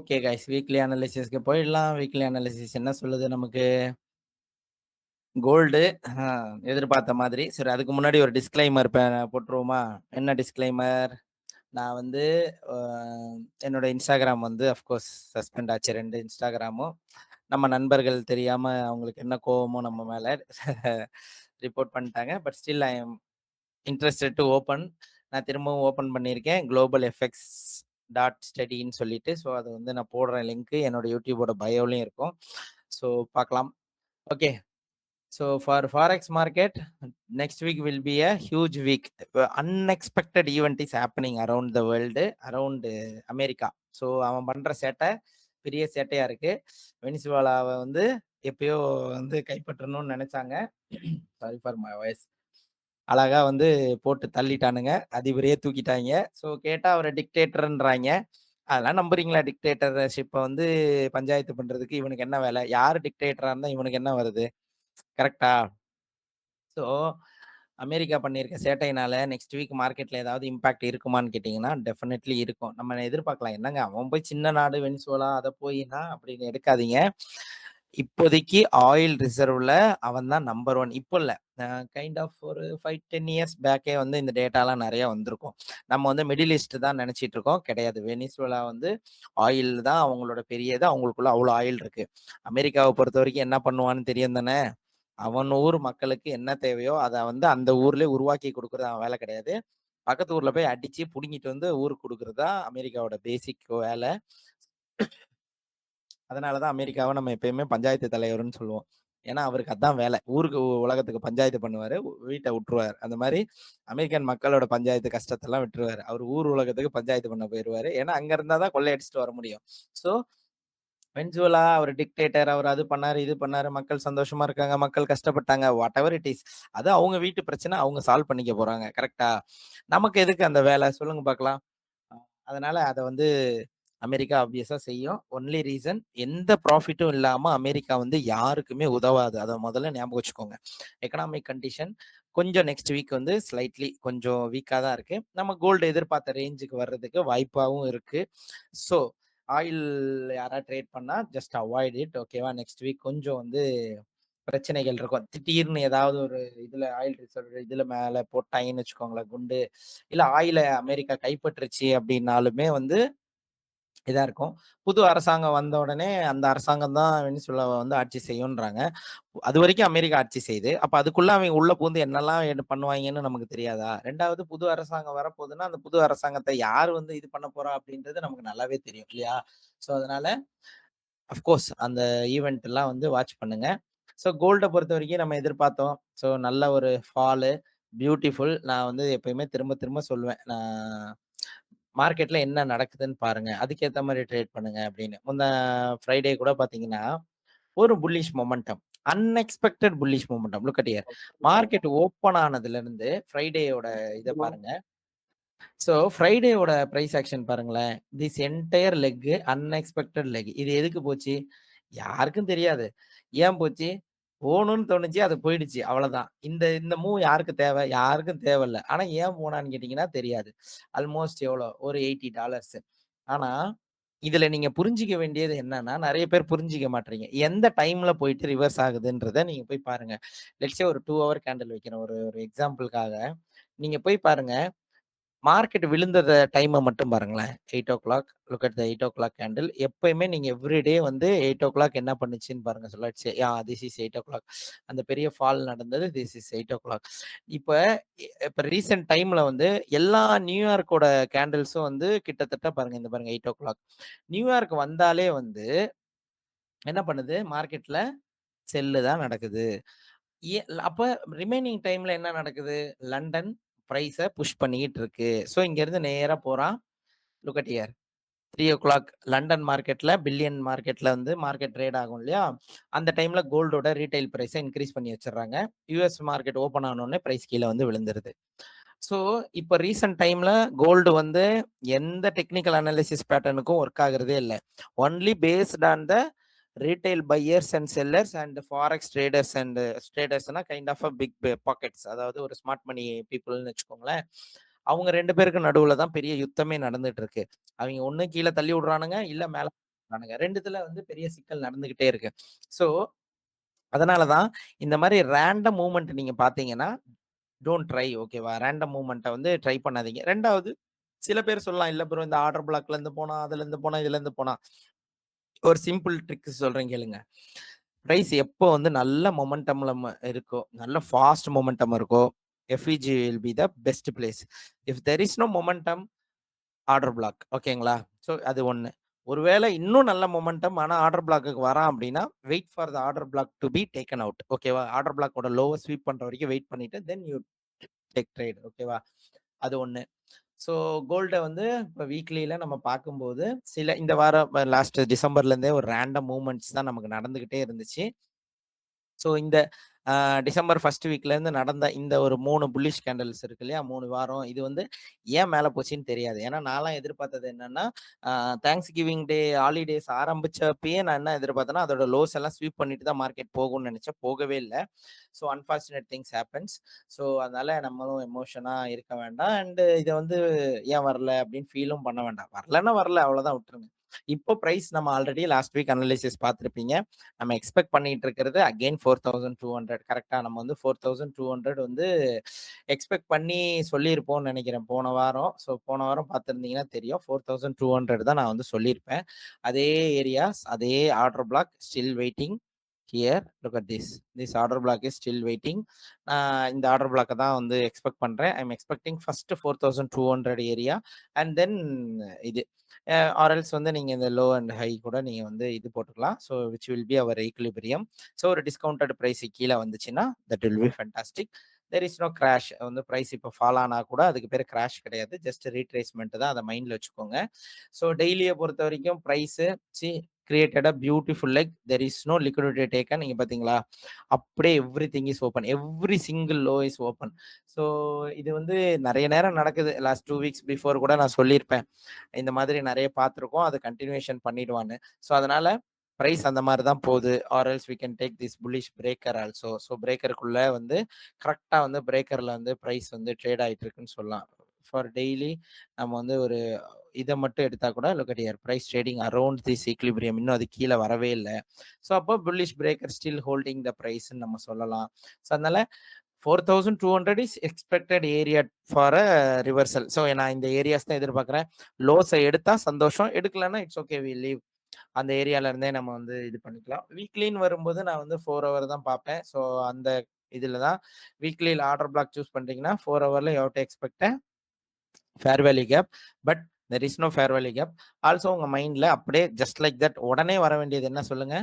Okay guys. Weekly அனாலிசிஸ்க்கு போயிடலாம். Weekly analysis என்ன சொல்லுது நமக்கு? கோல்டு எதிர்பார்த்த மாதிரி. சரி, அதுக்கு முன்னாடி ஒரு டிஸ்க்ளைமர் போட்டுருவோமா? என்ன டிஸ்க்ளைமர்? நான் வந்து அ என்னோட இன்ஸ்டாகிராம் வந்து அஃப்கோர்ஸ் சஸ்பெண்ட் ஆச்சு. 2 இன்ஸ்டாகிராமும். நம்ம நண்பர்கள் தெரியாம அவங்களுக்கு என்ன கோவமோ நம்ம மேல ரிப்போர்ட் பண்ணிட்டாங்க. But still I am interested to open. நான் திரும்பவும் ஓப்பன் பண்ணியிருக்கேன். குளோபல் எஃபெக்ட்ஸ் டாட் ஸ்டடின்னு சொல்லிட்டு. ஸோ அது வந்து நான் போடுறேன் லிங்க்கு. என்னோட யூடியூபோட பயோலையும் இருக்கும். ஸோ பார்க்கலாம். Okay. So for forex market next week will be a huge week. Unexpected event is happening around the world, around America. So அவன் பண்ற சேட்டை பெரிய சேட்டையா இருக்கு. வெனிசுவேலாவை வந்து எப்பயோ வந்து கைப்பற்றணும்னு நினைச்சாங்க. Sorry for my voice. அழகா வந்து போட்டு தள்ளிட்டானுங்க. அதிபரையே தூக்கிட்டாங்க. ஸோ கேட்டா அவரை டிக்டேட்டர்ன்றாங்க. அதெல்லாம் நம்புறீங்களா? டிக்டேட்டர்ஷிப்ப வந்து பஞ்சாயத்து பண்றதுக்கு இவனுக்கு என்ன வேலை? யாரு டிக்டேட்டரா இருந்தா இவனுக்கு என்ன வருது? கரெக்ட்டா? ஸோ அமெரிக்கா பண்ணியிருக்க சேட்டையினால நெக்ஸ்ட் வீக் மார்க்கெட்ல ஏதாவது இம்பாக்ட் இருக்குமான்னு கேட்டீங்கன்னா, டெஃபினெட்லி இருக்கும். நம்ம எதிர்பார்க்கலாம். என்னங்க அவன் போய் சின்ன நாடு வெனிசுவேலா அத போயின்னா அப்படின்னு எடுக்காதீங்க. இப்போதைக்கு ஆயில் ரிசர்வ்ல அவன் தான் நம்பர் 1. இப்போ இல்ல. கைண்ட் ஆஃப் ஒரு 5, 10 இயர்ஸ் பேக்கே வந்து இந்த டேட்டாலாம் நெறைய வந்திருக்கும். நம்ம வந்து மிடில் ஈஸ்ட் தான் நெனச்சிட்டு இருக்கோம். கிடையாது. வெனிசுவேலா வந்து ஆயில் தான் அவங்களோட பெரிய இது. அவங்களுக்குள்ள அவ்வளோ ஆயில் இருக்கு. அமெரிக்காவ பொறுத்தவரைக்கும் என்ன பண்ணுவான்னு தெரியும் தானே? அவன் ஊர் மக்களுக்கு என்ன தேவையோ அத வந்து அந்த ஊர்லயே உருவாக்கி குடுக்குறது அவன் வேலை கிடையாது. பக்கத்து ஊர்ல போய் அடிச்சு புடுங்கிட்டு வந்து ஊருக்கு குடுக்குறது தான் அமெரிக்காவோட பேசிக் வேல. அதனால தான் அமெரிக்காவ நம்ம எப்பயுமே பஞ்சாயத்து தலைவர்ன்னு சொல்லுவோம். ஏன்னா, அவருக்கு அதான் வேலை. ஊருக்கு உலகத்துக்கு பஞ்சாயத்து பண்ணுவாரு. வீட்ட விட்டுருவாரு. அந்த மாரி அமெரிக்கன் மக்களோட பஞ்சாயத்து கஷ்டத்தெல்லாம் விட்டுருவாரு. அவரு ஊர் உலகத்துக்கு பஞ்சாயத்து பண்ண போயிருவாரு. ஏன்னா, அங்க இருந்தா தான் கொள்ளையடிச்சுட்டு வர முடியும். ஸோ வெனிசுவேலா அவர் டிக்டேட்டர். அவர் அது பண்ணாரு, இது பண்ணாரு. மக்கள் சந்தோஷமா இருக்காங்க. மக்கள் கஷ்டப்பட்டாங்க. Whatever it is. அது அவங்க வீட்டு பிரச்சனை. அவங்க சால்வ் பண்ணிக்க போறாங்க. கரெக்ட்டா? நமக்கு எதுக்கு அந்த வேலை? சொல்லுங்க பார்க்கலாம். அதனால அத வந்து அமெரிக்கா ஆப்வியஸா செய்யும். ஒன்லி ரீசன் எந்த ப்ராஃபிட்டும் இல்லாம அமெரிக்கா வந்து யாருக்குமே உதவாது. அத முதல்ல ஞாபகம் வச்சுக்கோங்க. எக்கனாமிக் கண்டிஷன் கொஞ்சம் நெக்ஸ்ட் வீக் வந்து ஸ்லைட்லி கொஞ்சம் வீக்கா தான் இருக்கு. நம்ம கோல்டு எதிர்பார்த்த ரேஞ்சுக்கு வர்றதுக்கு வாய்ப்பாவும் இருக்கு. ஸோ ஆயில் யாராவது ட்ரேட் பண்ணா ஜஸ்ட் அவாய்ட் இட். ஓகேவா? நெக்ஸ்ட் வீக் கொஞ்சம் வந்து பிரச்சனைகள் இருக்கும். திடீர்னு ஏதாவது ஒரு இதுல ஆயில் ரிசர்வ் இதுல மேல போட்டாங்கன்னு வச்சுக்கோங்களேன் குண்டு. இல்ல ஆயில அமெரிக்கா கைப்பற்றுச்சு அப்படின்னாலுமே வந்து இதா இருக்கும். புது அரசாங்கம் வந்த உடனே அந்த அரசாங்கம் தான் வெனிசுவேலாவ வந்து ஆட்சி செய்யும்ன்றாங்க. அதுவரைக்கும் அமெரிக்கா ஆட்சி செய்யுது. அப்ப அதுக்குள்ள அவங்க உள்ள புகுந்து என்னலாம் பண்ணுவாய்ங்கன்னு நமக்கு தெரியாதா? 2வது புது அரசாங்கம் வரப்போகுதுன்னா, அந்த புது அரசாங்கத்த யார் வந்து இது பண்ண போறா அப்படின்றது நமக்கு நல்லாவே தெரியும் இல்லையா? ஸோ அதனால அஃப்கோர்ஸ் அந்த ஈவென்ட் எல்லாம் வந்து வாட்ச் பண்ணுங்க. ஸோ கோல்ட பொறுத்தவரைக்கும் நம்ம எதிர்பார்த்தோம். ஸோ நல்ல ஒரு ஃபாலு, பியூட்டிஃபுல். நான் வந்து எப்பயுமே திரும்ப திரும்ப சொல்லுவேன். மார்க்கெட்ல என்ன நடக்குதுன்னு பாருங்க. அதுக்கேத்த மாரி ட்ரேட் பண்ணுங்க அப்படின்னு. ஃப்ரைடே கூட பார்த்தீங்கன்னா, ஒரு bullish momentum. Unexpected bullish momentum. Look at here. Market open ஆனதுலருந்து ஃப்ரைடேயோட இத பாருங்க. ஸோ ஃப்ரைடேயோட பிரைஸ் ஆக்ஷன் பாருங்களேன். This entire leg unexpected leg. இது எதுக்கு போச்சு? யாருக்கும் தெரியாது. ஏன் போச்சு? போணும்னு தோணுச்சு. அது போயிடுச்சு. அவ்வளதான். இந்த இந்த மூவ் யாருக்கு தேவை? யாருக்கும் தேவையில்ல. ஆனா ஏன் போனான்னு கேட்டீங்கன்னா தெரியாது. ஆல்மோஸ்ட் எவ்வளோ? ஒரு $80. ஆனா, இதுல நீங்க புரிஞ்சுக்க வேண்டியது என்னன்னா, நெறைய பேர் புரிஞ்சுக்க மாட்றீங்க. எந்த டைம்ல போயிட்டு ரிவர்ஸ் ஆகுதுன்றத நீங்க போய் பாருங்க. லெட்ஸ் சே ஒரு 2 ஹவர் கேண்டில் வைக்கிறேன். ஒரு ஒரு எக்ஸாம்பிள்க்காக. நீங்க போய் பாருங்க. மார்க்கெட் விழுந்தத டைம மட்டும் பாருங்களேன். 8:00 லுக் அட் த 8:00 கேண்டில். எப்பயுமே நீங்க எவ்ரிடே வந்து 8:00 என்ன பண்ணுச்சுன்னு பாருங்க. So let's say this is 8:00. அந்த பெரிய ஃபால் நடந்தது. This is 8:00. இப்ப இப்ப ரீசென்ட் டைம்ல வந்து எல்லா நியூயார்க்கோட கேண்டில்ஸும் வந்து கிட்டத்தட்ட பாருங்க. இந்த பாருங்க 8:00. நியூயார்க் வந்தாலே வந்து என்ன பண்ணுது? மார்க்கெட்ல செல்லு தான் நடக்குது. ஏ அப்ப ரிமைனிங் டைம்ல என்ன நடக்குது? லண்டன் பிரைஸ புஷ் பண்ணிக்கிட்டு இருக்கு. ஸோ இங்கருந்து நேரா போறான். Look at here. 3:00 லண்டன் மார்க்கெட்ல பில்லியன் மார்க்கெட்ல வந்து மார்க்கெட் ட்ரேட் ஆகும் இல்லையா? அந்த டைம்ல கோல்டோட ரீட்டெயில் பிரைஸ இன்கிரீஸ் பண்ணி வச்சுடுறாங்க. யுஎஸ் மார்க்கெட் ஓப்பன் ஆன உடனே பிரைஸ் கீழ வந்து விழுந்துருது. ஸோ இப்ப ரீசென்ட் டைம்ல கோல்டு வந்து எந்த டெக்னிக்கல் அனாலிசிஸ் பேட்டர்னுக்கும் ஒர்க் ஆகுறதே இல்ல. Only based on the retail buyers and sellers and forex traders and ட்ரேடர்ஸ்னா kind of a big pockets. அதாவது ஒரு ஸ்மார்ட் மணி பீப்புள்னு வச்சுக்கோங்களேன். அவங்க 2 பேருக்கு நடுவுல தான் பெரிய யுத்தமே நடந்துட்டு இருக்கு. அவங்க ஒண்ணு கீழ தள்ளி விடுறானுங்க, இல்ல மேல பண்றானுங்க. 2த்துல வந்து பெரிய சிக்கல் நடந்துகிட்டே இருக்கு. ஸோ, அதனால தான் இந்த மாரி ரேண்டம் மூவ்மெண்ட் நீங்க பார்த்தீங்கன்னா, டோன்ட் ட்ரை ஓகேவா? ரேண்டம் மூவ்மெண்ட்ட வந்து ட்ரை பண்ணாதீங்க. 2வது சில பேர் சொல்லலாம், "இல்ல ப்ரோ இந்த ஆர்டர் பிளாக்லேருந்து போனா, அதுலேருந்து போனா, இதுலேருந்து போனா." ஒரு சிம்பிள் ட்ரிக் சொல்றேன் கேளுங்க. பிரைஸ் எப்போ வந்து நல்ல மொமெண்டம்ல இருக்கோ, நல்ல ஃபாஸ்ட் மொமெண்டம் இருக்கோ, FVG will be the best place. If there is no momentum order block ஓகேங்களா? ஸோ அது 1. ஒருவேளை இன்னும் நல்ல மொமெண்டம் ஆனா ஆர்டர் பிளாக்குக்கு வரான் அப்படின்னா, wait for the order block to be taken out. ஓகேவா? ஆர்டர் பிளாக்கோட லோவ ஸ்வீப் பண்ற வரைக்கும் வெயிட் பண்ணிட்டு, தென் யூ டேக் ட்ரேட் ஓகேவா? அது 1. ஸோ கோல்ட வந்து இப்ப வீக்லில நம்ம பார்க்கும்போது, சில இந்த வாரம் லாஸ்ட் டிசம்பர்லேருந்தே ஒரு ரேண்டம் மூவ்மெண்ட்ஸ் தான் நமக்கு நடந்துகிட்டே இருந்துச்சு. ஸோ இந்த டிசம்பர் 1 வீக்லேருந்து நடந்த இந்த ஒரு 3 புல்லிஷ் கேண்டில்ஸ் இருக்கு இல்லையா? 3 வாரம். இது வந்து ஏன் மேல போச்சுன்னு தெரியாது. ஏன்னா நான்லாம் எதிர்பார்த்தது என்னன்னா, அ தேங்க்ஸ் கிவிங் டே, ஹாலிடேஸ் ஆரம்பிச்சப்பயே நான் என்ன எதிர்பார்த்தேன்னா, அதோட லோஸ் எல்லாம் ஸ்வீப் பண்ணிட்டு தான் மார்க்கெட் போகும்னு நெனச்சேன். போகவே இல்ல. So unfortunate things happens. So அதனால நம்மளும் எமோஷனா இருக்க வேண்டாம். அண்ட் இத வந்து ஏன் வரல அப்படின்னு ஃபீலும் பண்ண வேண்டாம். வரலன்னா வரல அவ்வளோதான் விட்டுருங்க. இப்போ பிரைஸ் நம்ம ஆல்ரெடி லாஸ்ட் வீக் அனலைசிஸ் பார்த்திருப்பீங்க. நம்ம எக்ஸ்பெக்ட் பண்ணிட்டு இருக்கிறது அகைன் 4200 கரெக்ட்டா? நம்ம வந்து 4200 வந்து எக்ஸ்பெக்ட் பண்ணி சொல்லியிருப்போம்னு நெனைக்கிறேன் போன வாரம். ஸோ போன வாரம் பார்த்திருந்தீங்கன்னா தெரியும். 4200 தான் நான் வந்து சொல்லியிருப்பேன். அதே ஏரியாஸ், அதே order block still waiting. Here look at this. This order block is still waiting. இந்த ஆர்டர் பிளாக்க தான் வந்து எக்ஸ்பெக்ட் பண்றேன். I am expecting first 4200 area and then இது. ஆர் எல்ஸ் வந்து நீங்க இந்த லோ அண்ட் ஹை கூட நீங்க வந்து இது போட்டுக்கலாம். So which will be our equilibrium. So ஒரு டிஸ்கவுண்டட் பிரைஸ் கீழ வந்துச்சுன்னா, that will be fantastic. There is no crash. வந்து பிரைஸ் இப்ப ஃபால் ஆனா கூட அதுக்கு பேரு கிராஷ் கிடையாது. ஜஸ்ட் ரீட்ரேஸ்மென்ட் தான். அத மைண்ட்ல வச்சுக்கோங்க. ஸோ டெய்லிய பொறுத்தவரைக்கும் price created a beautiful leg. There is no liquidity taken. நீங்க பார்த்தீங்களா? அப்படியே everything is open. Every single low is open. So இது வந்து நெறைய நேரம் நடக்குது. லாஸ்ட் 2 வீக்ஸ் பிஃபோர் கூட நான் சொல்லியிருப்பேன். இந்த மாதிரி நெறைய பார்த்துருக்கோம். அத கன்டினியூஷன் பண்ணிடுவான்னு. ஸோ அதனால பிரைஸ் அந்த மாரி தான் போது. Or else we can take this bullish breaker also. So பிரேக்கருக்குள்ள வந்து கரெக்ட்டா வந்து பிரேக்கர்ல வந்து பிரைஸ் வந்து ட்ரேட் ஆயிட்டு இருக்குன்னு சொல்லலாம். ஃபார் டெய்லி நம்ம வந்து ஒரு இத மட்டும் எடுத்தா கூட look at here price trading around this equilibrium. இன்னும் அது கீழ வரவே இல்ல. ஸோ அப்போ bullish breaker still holding the பிரைஸ்ன்னு நம்ம சொல்லலாம். ஸோ அதனால 4200 is expected area for a reversal. So நான் இந்த ஏரியாஸ் தான் எதிர்பார்க்குறேன். லோஸ எடுத்தா சந்தோஷம். எடுக்கலன்னா இட்ஸ் ஓகே வி லீவ். அந்த ஏரியால இருந்தே நம்ம வந்து இது பண்ணிக்கலாம். வீக்லின்னு வரும்போது நான் வந்து 4 ஹவர் தான் பார்ப்பேன். ஸோ அந்த இதுல தான் வீக்லில ஆர்டர் பிளாக் சூஸ் பண்றீங்கன்னா 4 ஹவர்ல you have to expect a fair value gap. But there is no fair value gap. Also உங்க மைண்ட்ல அப்படியே ஜஸ்ட் லைக் தட் உடனே வர வேண்டியது என்ன சொல்லுங்க?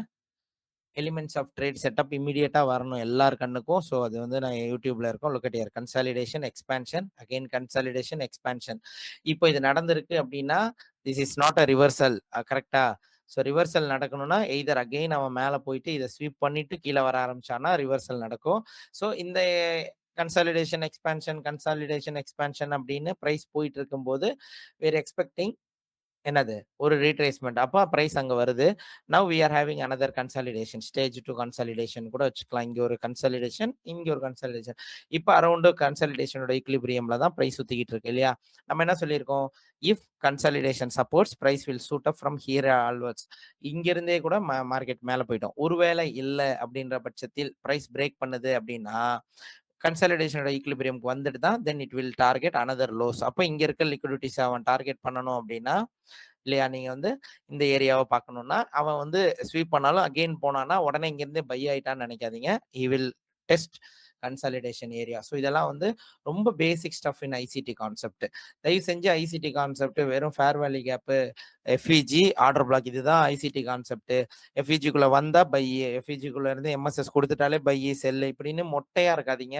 எலிமெண்ட்ஸ் ஆஃப் ட்ரேட் செட்டப் இம்மீடியட்டா வரணும் எல்லார் கண்ணுக்கும். ஸோ அது வந்து நான் யூடியூப்ல இருக்கும். Look at here consolidation, expansion, again consolidation, expansion. இப்போ இது நடந்திருக்கு அப்படின்னா, this is not a reversal. கரெக்ட்டா? ஸோ ரிவர்சல் நடக்கணும்னா, எய்தர் அகைன் அவன் மேல போயிட்டு இத ஸ்வீப் பண்ணிட்டு கீழ வர ஆரம்பிச்சான்னா ரிவர்சல் நடக்கும். ஸோ இந்த கன்சாலிடேஷன், எக்ஸ்பான்ஷன், கன்சாலிடேஷன், எக்ஸ்பான்ஷன் அப்படின்னு பிரைஸ் போயிட்டு இருக்கும்போது, வி ஆர் எக்ஸ்பெக்டிங் என்னது? ஒரு ரீட்ரேஸ்மென்ட். அப்ப பிரைஸ் அங்க வருது. Now we are having another consolidation. Stage 2 consolidation கூட வச்சுக்கலாம். இங்க ஒரு கன்சாலிடேஷன், இங்க ஒரு கன்சாலிடேஷன். இப்ப அரவுண்ட் கன்சாலிடேஷனோட ஈக்விலிபிரியம்ல தான் பிரைஸ் சுத்திக்கிட்டு இருக்கு இல்லையா? நம்ம என்ன சொல்லியிருக்கோம்? If consolidation supports price will shoot up from here onwards. இங்க இருந்தே கூட மார்க்கெட் மேல போயிட்டோம். ஒருவேளை இல்ல அப்படின்ற பட்சத்தில் பிரைஸ் பிரேக் பண்ணுது அப்படின்னா, கன்சாலிடேஷனோட ஈக்விலிபிரியம்க்கு வந்துட்டு தான் then it will target another lows. அப்ப இங்க இருக்க லிக்விடிட்டிஸ் அவன் டார்கெட் பண்ணணும் அப்படின்னா, இல்லையா? நீங்க வந்து இந்த ஏரியாவ பார்க்கணும்னா, அவன் வந்து ஸ்வீப் பண்ணாலும் அகைன் போனான்னா, உடனே இங்கருந்தே பை ஆயிட்டான்னு நெனைக்காதீங்க. He will test consolidation area. So இதெல்லாம் வந்து ரொம்ப basic stuff in ICT concept. தயவு செஞ்சு ஐசிடி கான்செப்ட் வெறும் fair value gap, FEG, order block இதுதான் ஐசிடி கான்செப்ட். எஃப்இஜிக்குள்ள வந்தா பை, எஃப்இஜிக்குள்ள இருந்து எம்எஸ்எஸ் குடுத்துட்டாலே பை, செல் இப்படின்னு மொட்டையா இருக்காதீங்க.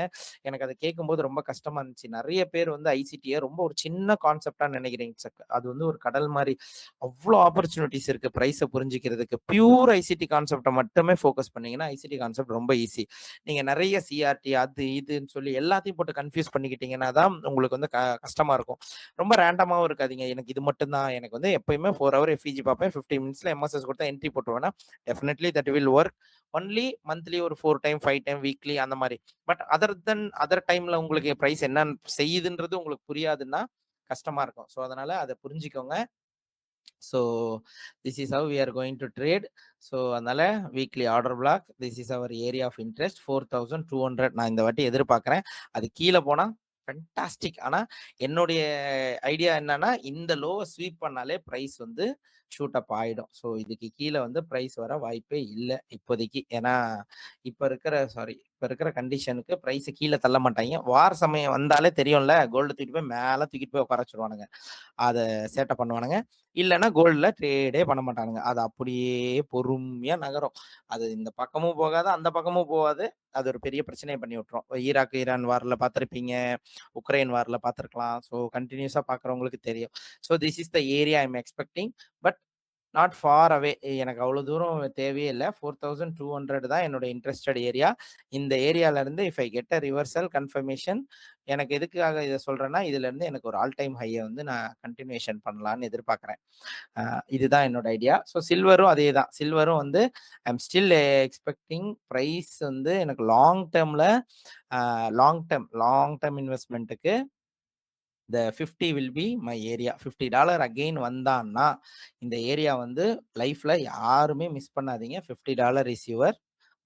எனக்கு அத கேட்கும்போது ரொம்ப கஷ்டமா இருந்துச்சு. நெறைய பேர் வந்து ஐசிடிய ரொம்ப ஒரு சின்ன கான்செப்ட்டா நெனைக்கிறீங்க. அது வந்து ஒரு கடல் மாரி. அவ்ளோ ஆப்பர்ச்சுனிட்டீஸ் இருக்கு பிரைஸ புரிஞ்சுக்கிறதுக்கு. பியூர் ஐசிடி கான்செப்ட்ட மட்டுமே ஃபோக்கஸ் பண்ணீங்கன்னா, ஐசிடி கான்செப்ட் ரொம்ப ஈஸி. நீங்க நெறைய சிஆர்டி அது இதுன்னு சொல்லி எல்லாத்தையும் போட்டு கன்ஃப்யூஸ் பண்ணிக்கிட்டீங்கன்னா தான் உங்களுக்கு வந்து கஷ்டமா இருக்கும். ரொம்ப ரேண்டமாவும் இருக்காதீங்க. எனக்கு இது மட்டும் தான். எனக்கு வந்து எப்பயுமே 4 ஹவர் எஃப்இஜி பார்ப்பேன். 15 மினிட்ஸ்ல எம்எஸ்எஸ் குடுத்தா என்ட்ரி போட்டுருவேன்னா, definitely that will work. Only monthly ஒரு 4 டைம், 5 டைம், வீக்லி அந்த மாரி. பட் அதர் டைம்ல உங்களுக்கு பிரைஸ் என்ன செய்யுதுன்றது உங்களுக்கு புரியாதுன்னா, கஷ்டமா இருக்கும். ஸோ அதனால அத புரிஞ்சுக்கோங்க. So this is how we are going to trade. So அதனால weekly order block, this is our area of interest 4200 நான் இந்த வாட்டி எதிர்பார்க்குறேன். அது கீழே போனால் ஃபென்டாஸ்டிக். ஆனால் என்னுடைய ஐடியா என்னன்னா, இந்த லோவை ஸ்வீப் பண்ணாலே ப்ரைஸ் வந்து ஷூட் அப் ஆகிடும். ஸோ இதுக்கு கீழே வந்து ப்ரைஸ் வர வாய்ப்பே இல்லை இப்போதைக்கு. ஏன்னா இப்போ இருக்கிற கண்டிஷனுக்கு ப்ரைஸ் கீழே தள்ள மாட்டாங்க. வார சமயம் வந்தாலே தெரியும்ல, கோல்டு தூக்கிட்டு போய் மேலே தூக்கிட்டு போய் உட்கார வச்சுருவானுங்க. அதை சேட்டை பண்ணுவானுங்க. இல்லைன்னா கோல்டில் ட்ரேடே பண்ண மாட்டானுங்க. அது அப்படியே பொறுமையாக நகரும். அது இந்த பக்கமும் போகாது, அந்த பக்கமும் போகாது. அது ஒரு பெரிய பிரச்சனையை பண்ணி விட்டுரும். ஈரான் வாரில் பார்த்துருப்பீங்க, உக்ரைன் வாரில் பார்த்துருக்கலாம். ஸோ கண்டினியூஸாக பார்க்குறவங்களுக்கு தெரியும். So this is the area I am expecting. But not far away. எனக்கு அவ்வளோ தூரம் தேவையே இல்லை. 4200 தான் என்னோட இன்ட்ரெஸ்டட் ஏரியா. இந்த ஏரியாவிலேருந்து if I get a reversal confirmation, எனக்கு எதுக்காக இதை சொல்கிறேன்னா, இதுலேருந்து எனக்கு ஒரு ஆல் டைம் ஹையை வந்து நான் கண்டினியூஷன் பண்ணலான்னு எதிர்பார்க்குறேன். இதுதான் என்னோட ஐடியா. ஸோ சில்வரும் அதே தான். சில்வரும் வந்து I am still expecting price வந்து எனக்கு லாங் டேர்ம் இன்வெஸ்ட்மெண்ட்டுக்கு the 50 will be my area. $50 again வந்தான்னா இந்த ஏரியா வந்து லைஃப்ல யாருமே மிஸ் பண்ணாதீங்க. $50 is your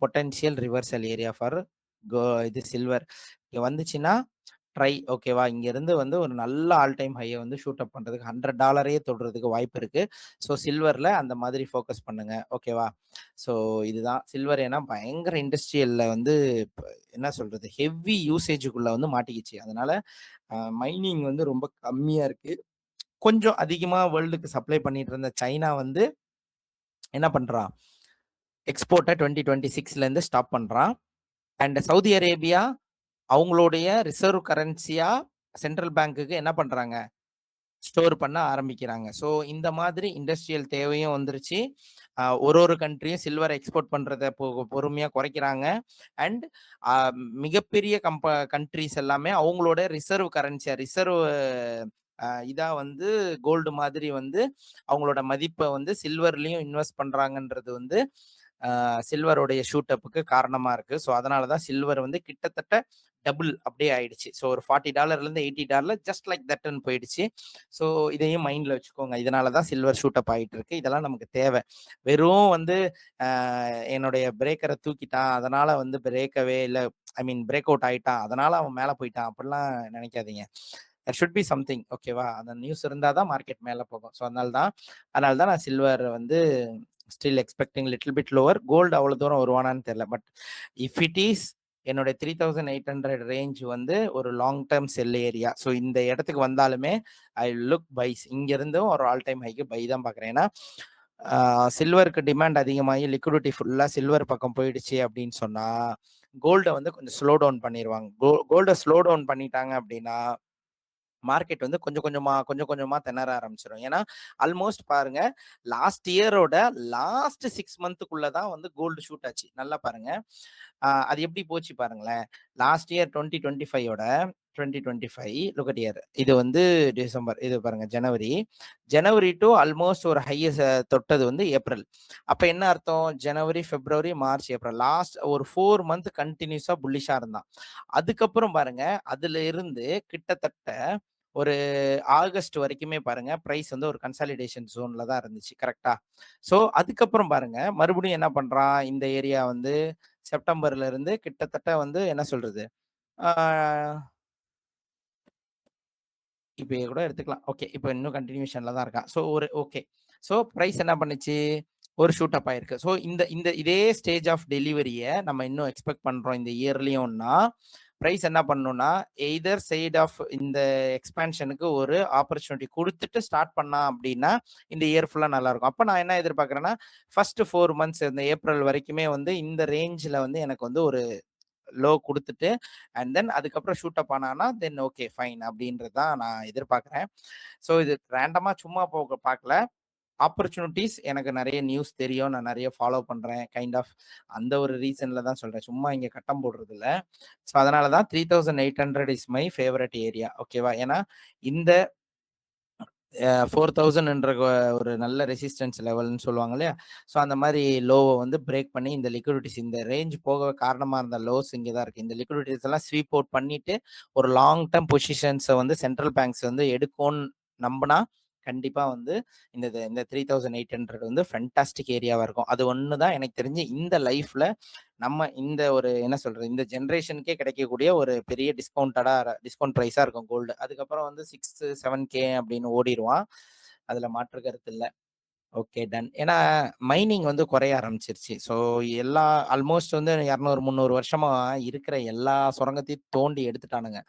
potential reversal area for இது சில்வர். இங்க வந்துச்சுன்னா ட்ரை, ஓகேவா? இங்க இருந்து வந்து ஒரு நல்ல ஆல் டைம் ஹையை வந்து ஷூட் அப் பண்றதுக்கு $100 தொடுறதுக்கு வாய்ப்பு இருக்கு. ஸோ சில்வர்ல அந்த மாதிரி ஃபோக்கஸ் பண்ணுங்க, ஓகேவா? ஸோ இதுதான் சில்வர். ஏன்னா பயங்கர இண்டஸ்ட்ரியல்ல வந்து என்ன சொல்றது, ஹெவி யூசேஜுக்குள்ள வந்து மாட்டிக்கிச்சு. அதனால மைனிங் வந்து ரொம்ப கம்மியா இருக்கு. கொஞ்சம் அதிகமா வேர்ல்டுக்கு சப்ளை பண்ணிட்டு இருந்த சைனா வந்து என்ன பண்றான், எக்ஸ்போர்ட்டை 2026ல இருந்து ஸ்டாப் பண்றான். அண்ட் சவுதி அரேபியா அவங்களுடைய ரிசர்வ் கரன்சியா சென்ட்ரல் பேங்க்குக்கு என்ன பண்றாங்க, ஸ்டோர் பண்ண ஆரம்பிக்கிறாங்க. ஸோ இந்த மாதிரி இண்டஸ்ட்ரியல் தேவையும் வந்துருச்சு. ஒரு கண்ட்ரியும் சில்வர் எக்ஸ்போர்ட் பண்றத பொறுமையா குறைக்கிறாங்க. அண்ட் மிகப்பெரிய கண்ட்ரிஸ் எல்லாமே அவங்களோட ரிசர்வ் கரன்சியா, இதா வந்து கோல்டு மாதிரி வந்து அவங்களோட மதிப்பை வந்து சில்வர்லயும் இன்வெஸ்ட் பண்றாங்கன்றது வந்து சில்வருடைய ஷூட் அப்புக்கு காரணமா இருக்கு. ஸோ அதனாலதான் சில்வர் வந்து கிட்டத்தட்ட டபுள் அப்படியே ஆயிடுச்சு. ஸோ ஒரு $40 $80 ஜஸ்ட் லைக் தட்னு போயிடுச்சு. ஸோ இதையும் மைண்ட்ல வச்சுக்கோங்க. இதனாலதான் சில்வர் ஷூட் அப் ஆயிட்டு இருக்கு. இதெல்லாம் நமக்கு தேவை. வெறும் வந்து என்னுடைய பிரேக்கரை தூக்கிட்டான், அதனால வந்து பிரேக்கவே இல்லை, ஐ மீன் பிரேக் அவுட் ஆயிட்டான், அதனால அவன் மேல போயிட்டான் அப்படிலாம் நினைக்காதீங்க. there should be something, ஓகேவா? அந்த நியூஸ் இருந்தால் தான் மார்க்கெட் மேலே போகும். ஸோ அதனால தான் நான் சில்வர் வந்து still expecting little bit lower. Gold அவ்வளோ தூரம் வருவானான்னு தெரியல. பட் இஃப் இட் இஸ் என்னோட 3800 ரேஞ்ச் வந்து ஒரு லாங் டேர்ம் செல் ஏரியா. ஸோ இந்த இடத்துக்கு வந்தாலுமே ஐ லுக் பைஸ். இங்கிருந்தும் ஒரு ஆல் டைம் ஹைக்கு பை தான் பார்க்குறேன். ஏன்னா சில்வருக்கு டிமாண்ட் அதிகமாகி லிக்விடிட்டி ஃபுல்லாக சில்வர் பக்கம் போயிடுச்சு அப்படின்னு சொன்னால் கோல்டை வந்து கொஞ்சம் ஸ்லோ டவுன் பண்ணிடுவாங்க. கோல்டை ஸ்லோ டவுன் பண்ணிட்டாங்க அப்படின்னா மார்க்கெட் வந்து கொஞ்சம் கொஞ்சமா திணற ஆரம்பிச்சிடும். ஏன்னா ஆல்மோஸ்ட் பாருங்க, லாஸ்ட் இயரோட லாஸ்ட் 6 மந்த்துக்குள்ளதான் வந்து கோல்டு ஷூட் ஆச்சு. நல்லா பாருங்க, அது எப்படி போச்சு பாருங்களேன். Last year 2025 look at here. இது வந்து டிசம்பர், இது பாருங்க ஜனவரி டு ஆல்மோஸ்ட் ஒரு ஹையஸ்ட் தொட்டது வந்து ஏப்ரல். அப்ப என்ன அர்த்தம், ஜனவரி, பிப்ரவரி, மார்ச், ஏப்ரல் லாஸ்ட் ஒரு 4 மந்த் கண்டினியூஸா புல்லிஷா இருந்தான். அதுக்கப்புறம் பாருங்க, அதுல இருந்து கிட்டத்தட்ட ஒரு ஆகஸ்ட் வரைக்குமே பாருங்க பிரைஸ் வந்து ஒரு கன்சாலிடேஷன் ஜோன்ல தான் இருந்துச்சு, கரெக்டா? ஸோ அதுக்கப்புறம் பாருங்க மறுபடியும் என்ன பண்றான், இந்த ஏரியா வந்து செப்டம்பர்ல இருந்து கிட்டத்தட்ட வந்து என்ன சொல்றது, இப்போ கூட எடுத்துக்கலாம். ஓகே, இப்போ இன்னும் கண்டினியூஷன்ல தான் இருக்கான். ஸோ ஓகே, ஸோ பிரைஸ் என்ன பண்ணுச்சு, ஒரு ஷூட் அப் ஆயிருக்கு. ஸோ இதே ஸ்டேஜ் ஆஃப் டெலிவரியை நம்ம இன்னும் எக்ஸ்பெக்ட் பண்றோம் இந்த இயர்லயும்னா, பிரைஸ் என்ன பண்ணணும்னா எய்தர் சைட் ஆஃப் இந்த எக்ஸ்பான்ஷனுக்கு ஒரு ஆப்பர்ச்சுனிட்டி கொடுத்துட்டு ஸ்டார்ட் பண்ணா அப்படின்னா இந்த இயர் ஃபுல்லா நல்லா இருக்கும். அப்போ நான் என்ன எதிர்பார்க்குறேன்னா, ஃபர்ஸ்ட் 4 மந்த்ஸ் இந்த ஏப்ரல் வரைக்குமே வந்து இந்த ரேஞ்சில் வந்து எனக்கு வந்து ஒரு லோ கொடுத்துட்டு அண்ட் தென் அதுக்கப்புறம் ஷூட் அப் ஆனானா தென் ஓகே ஃபைன் அப்படின்றது தான் நான் எதிர்பார்க்குறேன். ஸோ இது ரேண்டமாக சும்மா பார்க்கல. ஆப்பர்ச்சுனிட்டிஸ் எனக்கு நிறைய நியூஸ் தெரியும், நான் நிறைய ஃபாலோ பண்றேன், கைண்ட் ஆஃப் அந்த ஒரு ரீசன்ல தான் சொல்றேன், சும்மா இங்க கட்டம் போடுறது இல்லை. ஸோ அதனால தான் 3800 இஸ் மை ஃபேவரட் ஏரியா, ஓகேவா? ஏன்னா இந்த 4000 ஒரு நல்ல ரெசிஸ்டன்ஸ் லெவல்னு சொல்லுவாங்க இல்லையா? ஸோ அந்த மாதிரி லோவை வந்து பிரேக் பண்ணி இந்த லிக்விடிட்டிஸ் இந்த ரேஞ்ச் போக காரணமாக இருந்த லோஸ் இங்கே தான் இருக்குது. இந்த லிக்விடிட்டிஸ் எல்லாம் ஸ்வீப் அவுட் பண்ணிட்டு ஒரு லாங் டேர்ம் பொசிஷன்ஸை வந்து சென்ட்ரல் பேங்க்ஸ் வந்து எடுக்கும்னு நம்பினா கண்டிப்பா வந்து இந்த 3800 வந்து ஃபேன்டாஸ்டிக் ஏரியாவா இருக்கும். அது ஒண்ணு தான் எனக்கு தெரிஞ்சு இந்த லைஃப்ல நம்ம இந்த ஒரு என்ன சொல்றது, இந்த ஜெனரேஷனுக்கே கிடைக்கக்கூடிய ஒரு பெரிய டிஸ்கவுண்ட் பிரைஸா இருக்கும் கோல்டு. அதுக்கப்புறம் வந்து 6, 7K அப்படின்னு ஓடிருவான். அதுல மாற்று கருத்து இல்ல. Okay done. ஏன்னா மைனிங் வந்து குறைய ஆரம்பிச்சிருச்சு. ஸோ எல்லா ஆல்மோஸ்ட் வந்து 200, 300 வருஷமா இருக்கிற எல்லா சுரங்கத்தையும் தோண்டி எடுத்துட்டானுங்க.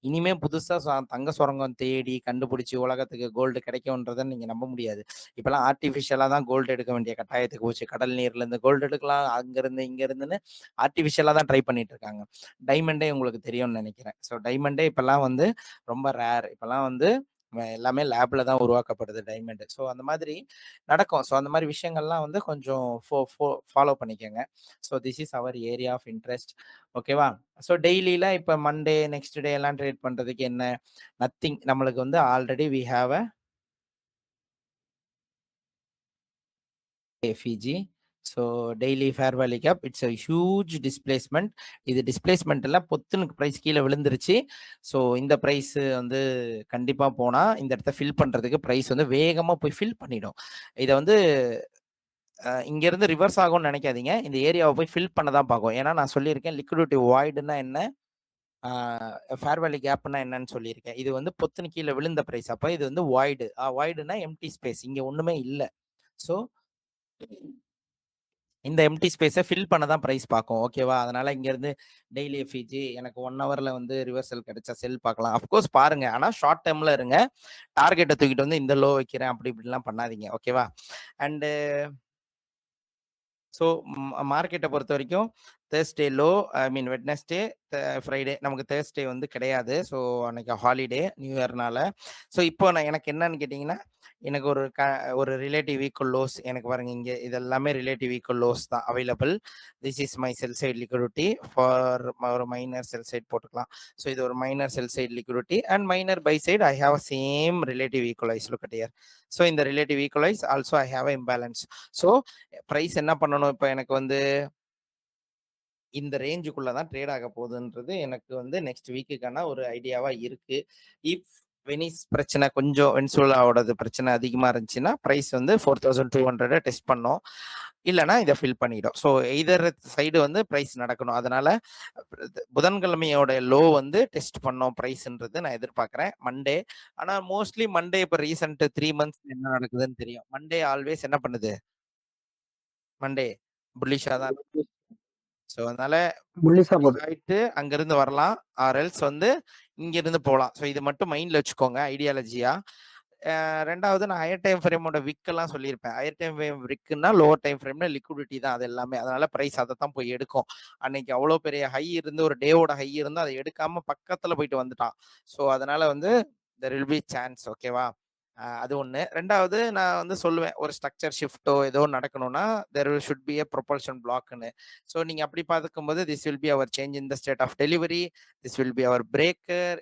இனிமே புதுசா தங்க சுரங்கம் தேடி கண்டுபிடிச்சு உலகத்துக்கு கோல்டு கிடைக்கும்ன்றத நீங்க நம்ப முடியாது. இப்பலாம் ஆர்டிஃபிஷியலா தான் கோல்டு எடுக்க வேண்டிய கட்டாயத்துக்கு போச்சு. கடல் நீர்ல இருந்து கோல்டு எடுக்கலாம். அங்கிருந்து, இங்க இருந்துன்னு ஆர்டிஃபிஷியலா தான் ட்ரை பண்ணிட்டு இருக்காங்க. டைமண்டே உங்களுக்கு தெரியும்னு நெனைக்கிறேன். ஸோ டைமண்டே இப்பலாம் வந்து ரொம்ப ரேர். இப்பலாம் வந்து எல்லாமே லேப்ல தான் உருவாக்கப்படுது டைமண்ட். ஸோ அந்த மாதிரி நடக்கும். ஸோ அந்த மாரி விஷயங்கள்லாம் வந்து கொஞ்சம் ஃபாலோ பண்ணிக்கங்க. So this is our area of interest. ஓகேவா? ஸோ டெய்லில இப்ப மண்டே, நெக்ஸ்ட் டே எல்லாம் ட்ரேட் பண்றதுக்கு என்ன? நத்திங். நம்மளுக்கு வந்து already we have a FVG. So daily fair value gap it's a huge displacement. இது டிஸ்பிளேஸ்மென்ட் இல்ல, பொத்துன்னு பிரைஸ் கீழ விழுந்துருச்சு. ஸோ இந்த பிரைஸ் வந்து கண்டிப்பா போனா இந்த இடத்த ஃபில் பண்றதுக்கு பிரைஸ் வந்து வேகமா போய் ஃபில் பண்ணிடும். இத வந்து இங்க இருந்து ரிவர்ஸ் ஆகும்னு நினைக்காதீங்க. இந்த ஏரியாவை போய் ஃபில் பண்ண தான் பார்க்கும். ஏன்னா நான் சொல்லியிருக்கேன் லிக்விடிட்டி வாய்டுன்னா என்ன, ஃபேர் வேல்யூ கேப்னா என்னன்னு சொல்லியிருக்கேன். இது வந்து பொத்துன்னு கீழ விழுந்த பிரைஸ். அப்ப இது வந்து வாய்டு. வாய்டுன்னா empty space. இங்க ஒண்ணுமே இல்ல. ஸோ இந்த எம்ப்டி ஸ்பேஸ ஃபில் பண்ண தான் பிரைஸ் பார்க்கும். ஓகேவா? அதனால இங்க இருந்து டெய்லி எஃப்இஜி எனக்கு 1 ஹவர்ல வந்து ரிவர்சல் கிடைச்சா செல் பார்க்கலாம். அஃப்கோர்ஸ் பாருங்க. ஆனா ஷார்ட் டெர்ம்ல இருங்க. டார்கெட்ட தூக்கிட்டு வந்து இந்த லோ வைக்கிறேன் அப்படி இப்படிலாம் பண்ணாதீங்க. ஓகேவா? அண்ட் ஸோ மார்க்கெட்ட பொறுத்தவரைக்கும் தேர்ஸ்டே லோ, ஐ மீன் வெட்னஸ்டே, ஃப்ரைடே. நமக்கு தேர்ஸ்டே வந்து கிடையாது. ஸோ அன்னைக்கு ஹாலிடே நியூ இயர்னால. ஸோ இப்போ எனக்கு என்னன்னு கேட்டிங்கன்னா, எனக்கு ஒரு ரிலேட்டிவ் ஈக்குவல் லோஸ் எனக்கு பாருங்க இங்க இது எல்லாமே ரிலேட்டிவ் ஈக்குவல் லோஸ் தான் available. This is my sell side liquidity for ஒரு மைனர் செல் சைட் போட்டுக்கலாம். ஸோ இது ஒரு minor sell side liquidity and minor buy side I have same relative equal lows. Look at here. So இந்த relative equal lows also I have imbalance. So price என்ன பண்ணணும் இப்போ எனக்கு வந்து இந்த ரேஞ்சுக்குள்ள தான் ட்ரேட் ஆக போகுதுன்றது எனக்கு வந்து நெக்ஸ்ட் வீக்குக்கான ஒரு ஐடியாவா இருக்கு. இஃப் வெனிஸ் பிரச்சனை கொஞ்சம் வெனிசுலாவோடது பிரச்சனை அதிகமா இருந்துச்சுன்னா பிரைஸ் வந்து 4200 டெஸ்ட் பண்ணோம். இல்லைன்னா இதை ஃபில் பண்ணிடும். ஸோ எய்தர் சைடு வந்து பிரைஸ் நடக்கணும். அதனால புதன்கிழமையோட லோ வந்து டெஸ்ட் பண்ணோம் பிரைஸ்ன்றது நான் எதிர்பார்க்குறேன் மண்டே. ஆனால் மோஸ்ட்லி மண்டே இப்போ ரீசெண்ட் 3 மந்த்ஸ் என்ன நடக்குதுன்னு தெரியும். மண்டே ஆல்வேஸ் என்ன பண்ணுது? மண்டே புல்லிஷா தான். ஸோ அதனால புல்லிஷா போகுது. ஆயிட்டு அங்கிருந்து வரலாம். ஆர் எல்ஸ் வந்து இங்கிருந்து போலாம். ஸோ இது மட்டும் மைண்ட்ல வச்சுக்கோங்க ஐடியாலஜியா. 2வது நான் ஹையர் டைம் ஃப்ரேமோட விக்கெல்லாம் சொல்லியிருப்பேன். ஹையர் டைம் ஃப்ரேம் விக்குன்னா லோவர் டைம் ஃப்ரேம்ல லிக்விடிட்டி தான் அது எல்லாமே. அதனால பிரைஸ் அதை தான் போய் எடுக்கும். அன்னைக்கு அவ்வளோ பெரிய ஹை இருந்து ஒரு டேவோட ஹை இருந்து அதை எடுக்காம பக்கத்துல போயிட்டு வந்துட்டான். ஸோ அதனால வந்து தெர் வில் பி சான்ஸ். ஓகேவா? அது ஒண்ணு. 2வது நான் வந்து சொல்லுவேன், ஒரு ஸ்ட்ரக்சர் ஷிஃப்ட்டோ ஏதோ நடக்கணும்னா, there should be a propulsion பிளாக்ன்னு. ஸோ நீங்க அப்படி பார்க்கும்போது this will be our change in the state of delivery. This will be our breaker.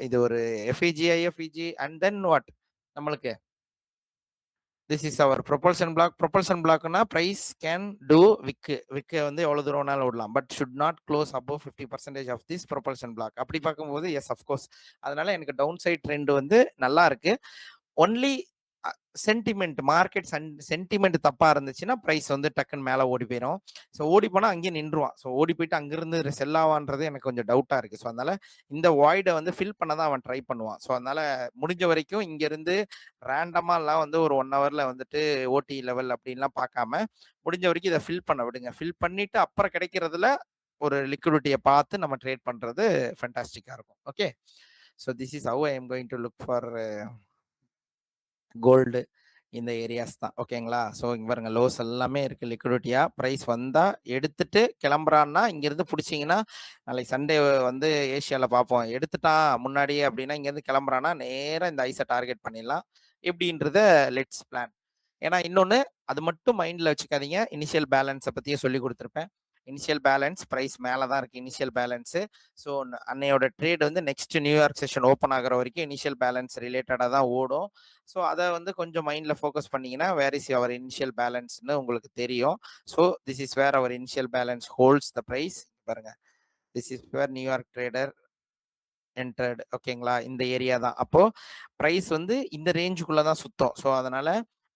இது ஒரு FVG, IFVG and then what? நம்மளுக்கு this is our propulsion block. Propulsion பிளாக்னா price can do விக்கு வந்து எவ்வளவு தூரம் வேணாலும் விடலாம். But should not close above 50% of this propulsion block. அப்படி பார்க்கும்போது எஸ் அஃப்கோர்ஸ். அதனால எனக்கு டவுன் சைட் ட்ரெண்ட் வந்து நல்லா இருக்கு. ஒன்லி சென்டிமெண்ட் மார்க்கெட் சென்டிமெண்ட் தப்பா இருந்துச்சுன்னா பிரைஸ் வந்து டக்குன்னு மேல ஓடி போயிடும். ஸோ ஓடி போனா அங்கேயே நின்றுவான். ஸோ ஓடி போயிட்டு அங்கிருந்து செல் ஆவான்றது எனக்கு கொஞ்சம் டவுட்டா இருக்கு. ஸோ அதனால இந்த வாய்டை வந்து ஃபில் பண்ண தான் அவன் ட்ரை பண்ணுவான். ஸோ அதனால முடிஞ்ச வரைக்கும் இங்க இருந்து ரேண்டமா எல்லாம் வந்து ஒரு 1 ஹவர்ல வந்துட்டு ஓடி லெவல் அப்படின்லாம் பார்க்காம முடிஞ்ச வரைக்கும் இதை ஃபில் பண்ண விடுங்க. ஃபில் பண்ணிட்டு அப்புறம் கிடைக்கிறதுல ஒரு லிக்விடிட்டியை பார்த்து நம்ம ட்ரேட் பண்றது ஃபேண்டாஸ்டிக்கா இருக்கும். Okay. So this is how I am going to look for gold இந்த ஏரியாஸ் தான். ஓகேங்களா? ஸோ இங்க பாருங்க லோஸ் எல்லாமே இருக்கு லிக்விடிட்டியா. பிரைஸ் வந்தா எடுத்துட்டு கிளம்புறான்னா இங்கிருந்து பிடிச்சிங்கன்னா நாளைக்கு சண்டே வந்து ஏஷியால பார்ப்போம். எடுத்துட்டான் முன்னாடியே அப்படின்னா இங்கேருந்து கிளம்புறான்னா நேரா இந்த ஐஸை டார்கெட் பண்ணிடலாம். எப்படின்றத லெட்ஸ் பிளான். ஏன்னா இன்னொன்னு அது மட்டும் மைண்ட்ல வச்சுக்காதீங்க. இனிஷியல் பேலன்ஸை பத்தியும் சொல்லி கொடுத்துருப்பேன். இனிஷியல் பேலன்ஸ் பிரைஸ் மேலே தான் இருக்கு இனிஷியல் பேலன்ஸு. ஸோ அன்னையோட ட்ரேட் வந்து நெக்ஸ்ட் நியூயார்க் செஷன் ஓப்பன் ஆகிற வரைக்கும் இனிஷியல் பேலன்ஸ் ரிலேட்டடாக தான் ஓடும். ஸோ அதை வந்து கொஞ்சம் மைண்டில் ஃபோக்கஸ் பண்ணிங்கன்னா வேர் இஸ் அவர் இனிஷியல் பேலன்ஸ்னு உங்களுக்கு தெரியும். So this is where our initial balance holds the price. பாருங்க, this is where New York trader entered ஓகேங்களா? இந்த ஏரியா தான். அப்போ பிரைஸ் வந்து இந்த ரேஞ்சுக்குள்ள தான் சுத்தும். ஸோ அதனால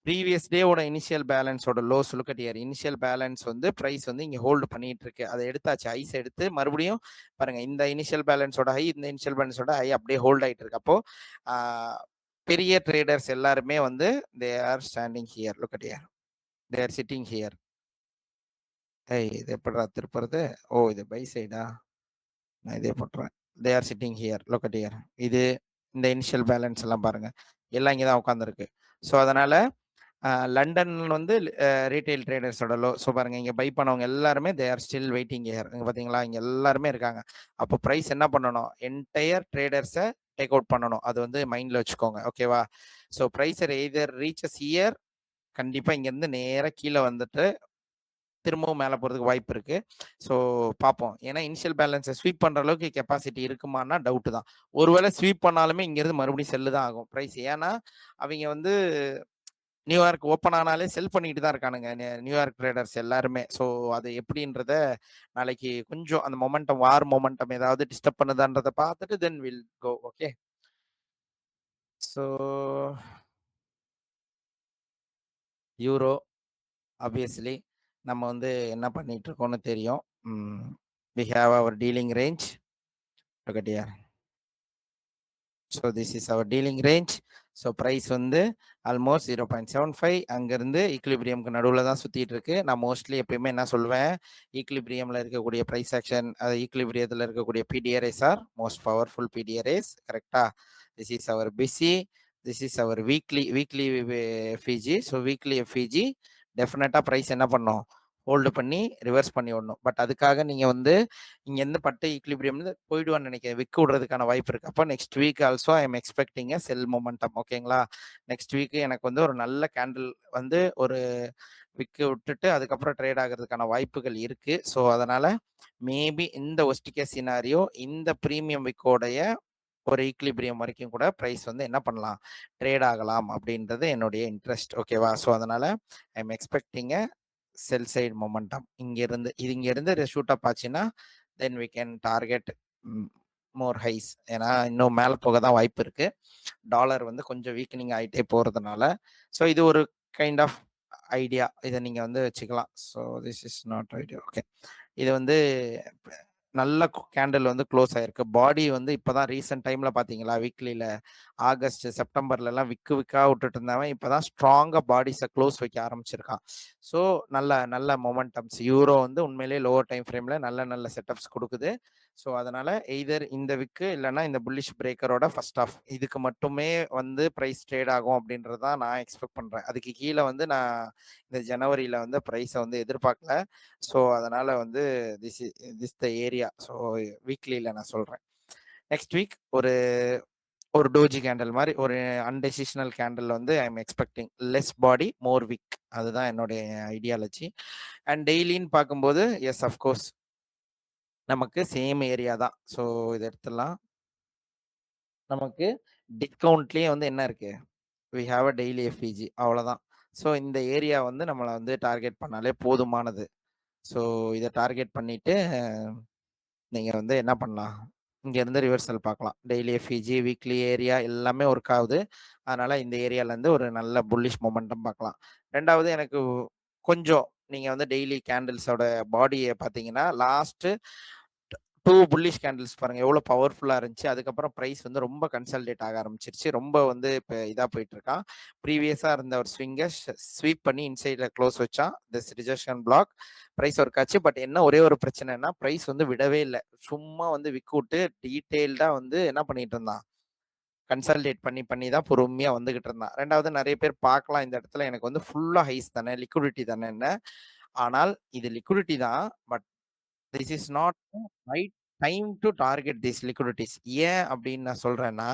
ப்ரீவியஸ் டேவோட இனிஷியல் பேலன்ஸோட lows look at here. Initial balance வந்து பிரைஸ் வந்து இங்க ஹோல்டு பண்ணிட்டு இருக்கு. அத எடுத்தாச்சு. ஐஸ் எடுத்து மறுபடியும் பாருங்க இந்த இனிஷியல் பேலன்ஸோட ஹை, இந்த இனிஷியல் பேலன்ஸோட ஹை அப்படியே ஹோல்ட் ஆயிட்டு இருக்கு. அப்போ ஆ, பெரிய ட்ரேடர்ஸ் எல்லாருமே வந்து they are standing here. Look at here. They are sitting here. ஏய் இது எப்படிடா திருப்புறது? ஓ இது பை சைடா? நான் இதே போட்டுறேன். They are sitting here. Look at here. இது இந்த இனிஷியல் பேலன்ஸ் எல்லாம் பாருங்க. எல்லாம் இங்க தான் உட்கார்ந்திருக்கு. ஸோ அதனால லண்டன் வந்து ரீட்டெயில் ட்ரேடர்ஸோட லோ. ஸோ பாருங்க இங்க பை பண்ணவங்க எல்லாருமே they are still waiting here. இங்க பாத்தீங்களா? இங்க எல்லாருமே இருக்காங்க. அப்போ பிரைஸ் என்ன பண்ணணும்? என்டையர் ட்ரேடர்ஸை டேக் அவுட் பண்ணணும். அது வந்து மைண்ட்ல வச்சுக்கோங்க. ஓகேவா? So price either reaches here, கண்டிப்பா இங்க இருந்து நேரா கீழே வந்துட்டு திரும்பவும் மேலே போகிறதுக்கு வாய்ப்பு இருக்கு. ஸோ பார்ப்போம். ஏன்னா இனிஷியல் பேலன்ஸை ஸ்வீப் பண்ணுற அளவுக்கு கெப்பாசிட்டி இருக்குமானா டவுட்டு தான். ஒருவேளை ஸ்வீப் பண்ணாலுமே இங்கேருந்து மறுபடியும் செல்லு தான் ஆகும் ப்ரைஸ். ஏன்னா அவங்க வந்து நியூயார்க் ஓப்பன் ஆனாலே செல் பண்ணிட்டு தான் இருக்கானுங்க நியூயார்க் ட்ரேடர்ஸ் எல்லாருமே. ஸோ அது எப்படின்றத நாளைக்கு கொஞ்சம் அந்த மொமெண்டம் வார் மொமெண்டம் ஏதாவது டிஸ்டர்ப் பண்ணுதான்றதை பார்த்துட்டு then will go. Okay. So euro obviously நம்ம வந்து என்ன பண்ணிட்டு இருக்கோம்னு தெரியும். We have our dealing range. கட்டியா. So this is our dealing range. So price வந்து ஆல்மோஸ்ட் 0.75 அங்கேருந்து ஈக்லிபிரியம்க்கு நடுவில் தான் சுற்றிட்டு இருக்கு. நான் மோஸ்ட்லி எப்பயுமே என்ன சொல்லுவேன், ஈக்லிபிரியமில் இருக்கக்கூடிய ப்ரைஸ் ஆக்ஷன், அது ஈக்லிபிரியத்தில் இருக்கக்கூடிய PDRs are most powerful PDRs. கரெக்டாக? This is our PC, this is our weekly FVG. So weekly FVG டெஃபினட்டாக ப்ரைஸ் என்ன பண்ணோம்? ஹோல்டு பண்ணி ரிவர்ஸ் பண்ணி விடணும். பட் அதுக்காக நீங்கள் வந்து இங்கேருந்து பட்டு ஈக்லிபிரியம்ல போயிடுவான்னு நினைக்கிறேன். விற்க விடுறதுக்கான வாய்ப்பு இருக்கு. அப்போ next week also I am expecting a sell momentum. ஓகேங்களா? நெக்ஸ்ட் வீக் எனக்கு வந்து ஒரு நல்ல கேண்டில் வந்து ஒரு விற்க விட்டுட்டு அதுக்கப்புறம் ட்ரேட் ஆகிறதுக்கான வாய்ப்புகள் இருக்கு. ஸோ அதனால மேபி இந்த ஒஸ்ட் கேஸ் சினாரியோ இந்த ப்ரீமியம் விக்கோடைய ஒரு ஈக்லிபிரியம் வரைக்கும் கூட ப்ரைஸ் வந்து என்ன பண்ணலாம்? ட்ரேட் ஆகலாம் அப்படின்றது என்னுடைய இன்ட்ரெஸ்ட். ஓகேவா? ஸோ அதனால I am expecting sell side momentum இங்கிருந்து ஷூட் அப் ஆச்சுன்னா then we can target more highs. ஏன்னா இன்னும் மேலே போக தான் வாய்ப்பு இருக்கு. டாலர் வந்து கொஞ்சம் வீக்கனிங் ஆகிட்டே போகிறதுனால. ஸோ இது ஒரு கைண்ட் ஆஃப் ஐடியா. இதை நீங்கள் வந்து வச்சுக்கலாம். So this is not idea. Okay. இது வந்து நல்ல கேண்டில் வந்து க்ளோஸ் ஆயிருக்கு. பாடி வந்து இப்போதான் ரீசெண்ட் டைம்ல பார்த்தீங்களா? வீக்லியில் ஆகஸ்ட் செப்டம்பர்லலாம் விக்கா விட்டுட்டு இருந்தவன் இப்போதான் ஸ்ட்ராங்காக பாடிஸை க்ளோஸ் வைக்க ஆரம்பிச்சிருக்கான். ஸோ நல்ல நல்ல மொமெண்டம்ஸ். யூரோ வந்து உண்மையிலேயே லோவர் டைம் ஃப்ரேமில் நல்ல நல்ல செட்டப்ஸ் கொடுக்குது. ஸோ அதனால எய்தர் இந்த விக்கு இல்லைன்னா இந்த புல்லிஷ் பிரேக்கரோட ஃபர்ஸ்ட் ஆஃப் இதுக்கு மட்டுமே வந்து ப்ரைஸ் ட்ரேட் ஆகும் அப்படின்றது தான் நான் எக்ஸ்பெக்ட் பண்ணுறேன். அதுக்கு கீழே வந்து நான் இந்த ஜனவரியில் வந்து ப்ரைஸை வந்து எதிர்பார்க்கல. ஸோ அதனால வந்து திஸ் த ஏரியா. ஸோ வீக்லியில் நான் சொல்கிறேன். நெக்ஸ்ட் வீக் ஒரு ஒரு டோஜி கேண்டில் மாதிரி ஒரு அன்டெசிஷனல் கேண்டில் வந்து I am expecting less body more wick. அதுதான் என்னுடைய ஐடியாலஜி. அண்ட் டெய்லின்னு பார்க்கும்போது எஸ் அஃப்கோர்ஸ் நமக்கு சேம் ஏரியா தான். ஸோ இதை எடுத்துடலாம். நமக்கு டிஸ்கவுண்ட்லேயே வந்து என்ன இருக்கு? We have a daily FVG அவ்வளோதான். ஸோ இந்த ஏரியா வந்து நம்மளை வந்து டார்கெட் பண்ணாலே போதுமானது. ஸோ இதை டார்கெட் பண்ணிட்டு நீங்கள் வந்து என்ன பண்ணலாம்? இங்கேருந்து ரிவர்சல் பார்க்கலாம். டெய்லி எஃப்இஜி வீக்லி ஏரியா எல்லாமே ஒர்க் ஆகுது. அதனால் இந்த ஏரியாலேருந்து ஒரு நல்ல புல்லிஷ் மொமெண்டம் பார்க்கலாம். ரெண்டாவது எனக்கு கொஞ்சம் நீங்கள் வந்து டெய்லி கேண்டில்ஸோட பாடியை பார்த்தீங்கன்னா லாஸ்ட்டு 2 புல்லிஷ் கேண்டில்ஸ் பாருங்க எவ்வளோ பவர்ஃபுல்லாக இருந்துச்சு. அதுக்கப்புறம் ப்ரைஸ் வந்து ரொம்ப கன்சல்டேட் ஆக ஆரம்பிச்சிருச்சு. ரொம்ப வந்து இப்போ இதாக போயிட்டு இருக்கான். ப்ரீவியஸாக இருந்த ஒரு ஸ்விங்கை ஸ்வீப் பண்ணி இன்சைடில் க்ளோஸ் வச்சான். This rejection block price work ஆச்சு. பட் என்ன ஒரே ஒரு பிரச்சனைனா ப்ரைஸ் வந்து விடவே இல்லை. சும்மா வந்து விக்கு விட்டு டீட்டெயில்டாக வந்து என்ன பண்ணிட்டு இருந்தான்? கன்சல்டேட் பண்ணி பண்ணி தான் பொறுமையாக வந்துகிட்டு இருந்தான். ரெண்டாவது நிறைய பேர் பார்க்கலாம் இந்த இடத்துல எனக்கு வந்து ஃபுல்லாக ஹைஸ் தானே, லிக்விடிட்டி தானே என்ன. ஆனால் இது லிக்விடிட்டி தான். But this is not right time to target this லிக்விடிட்டிஸ். ஏன் அப்படின்னு நான் சொல்றேன்னா,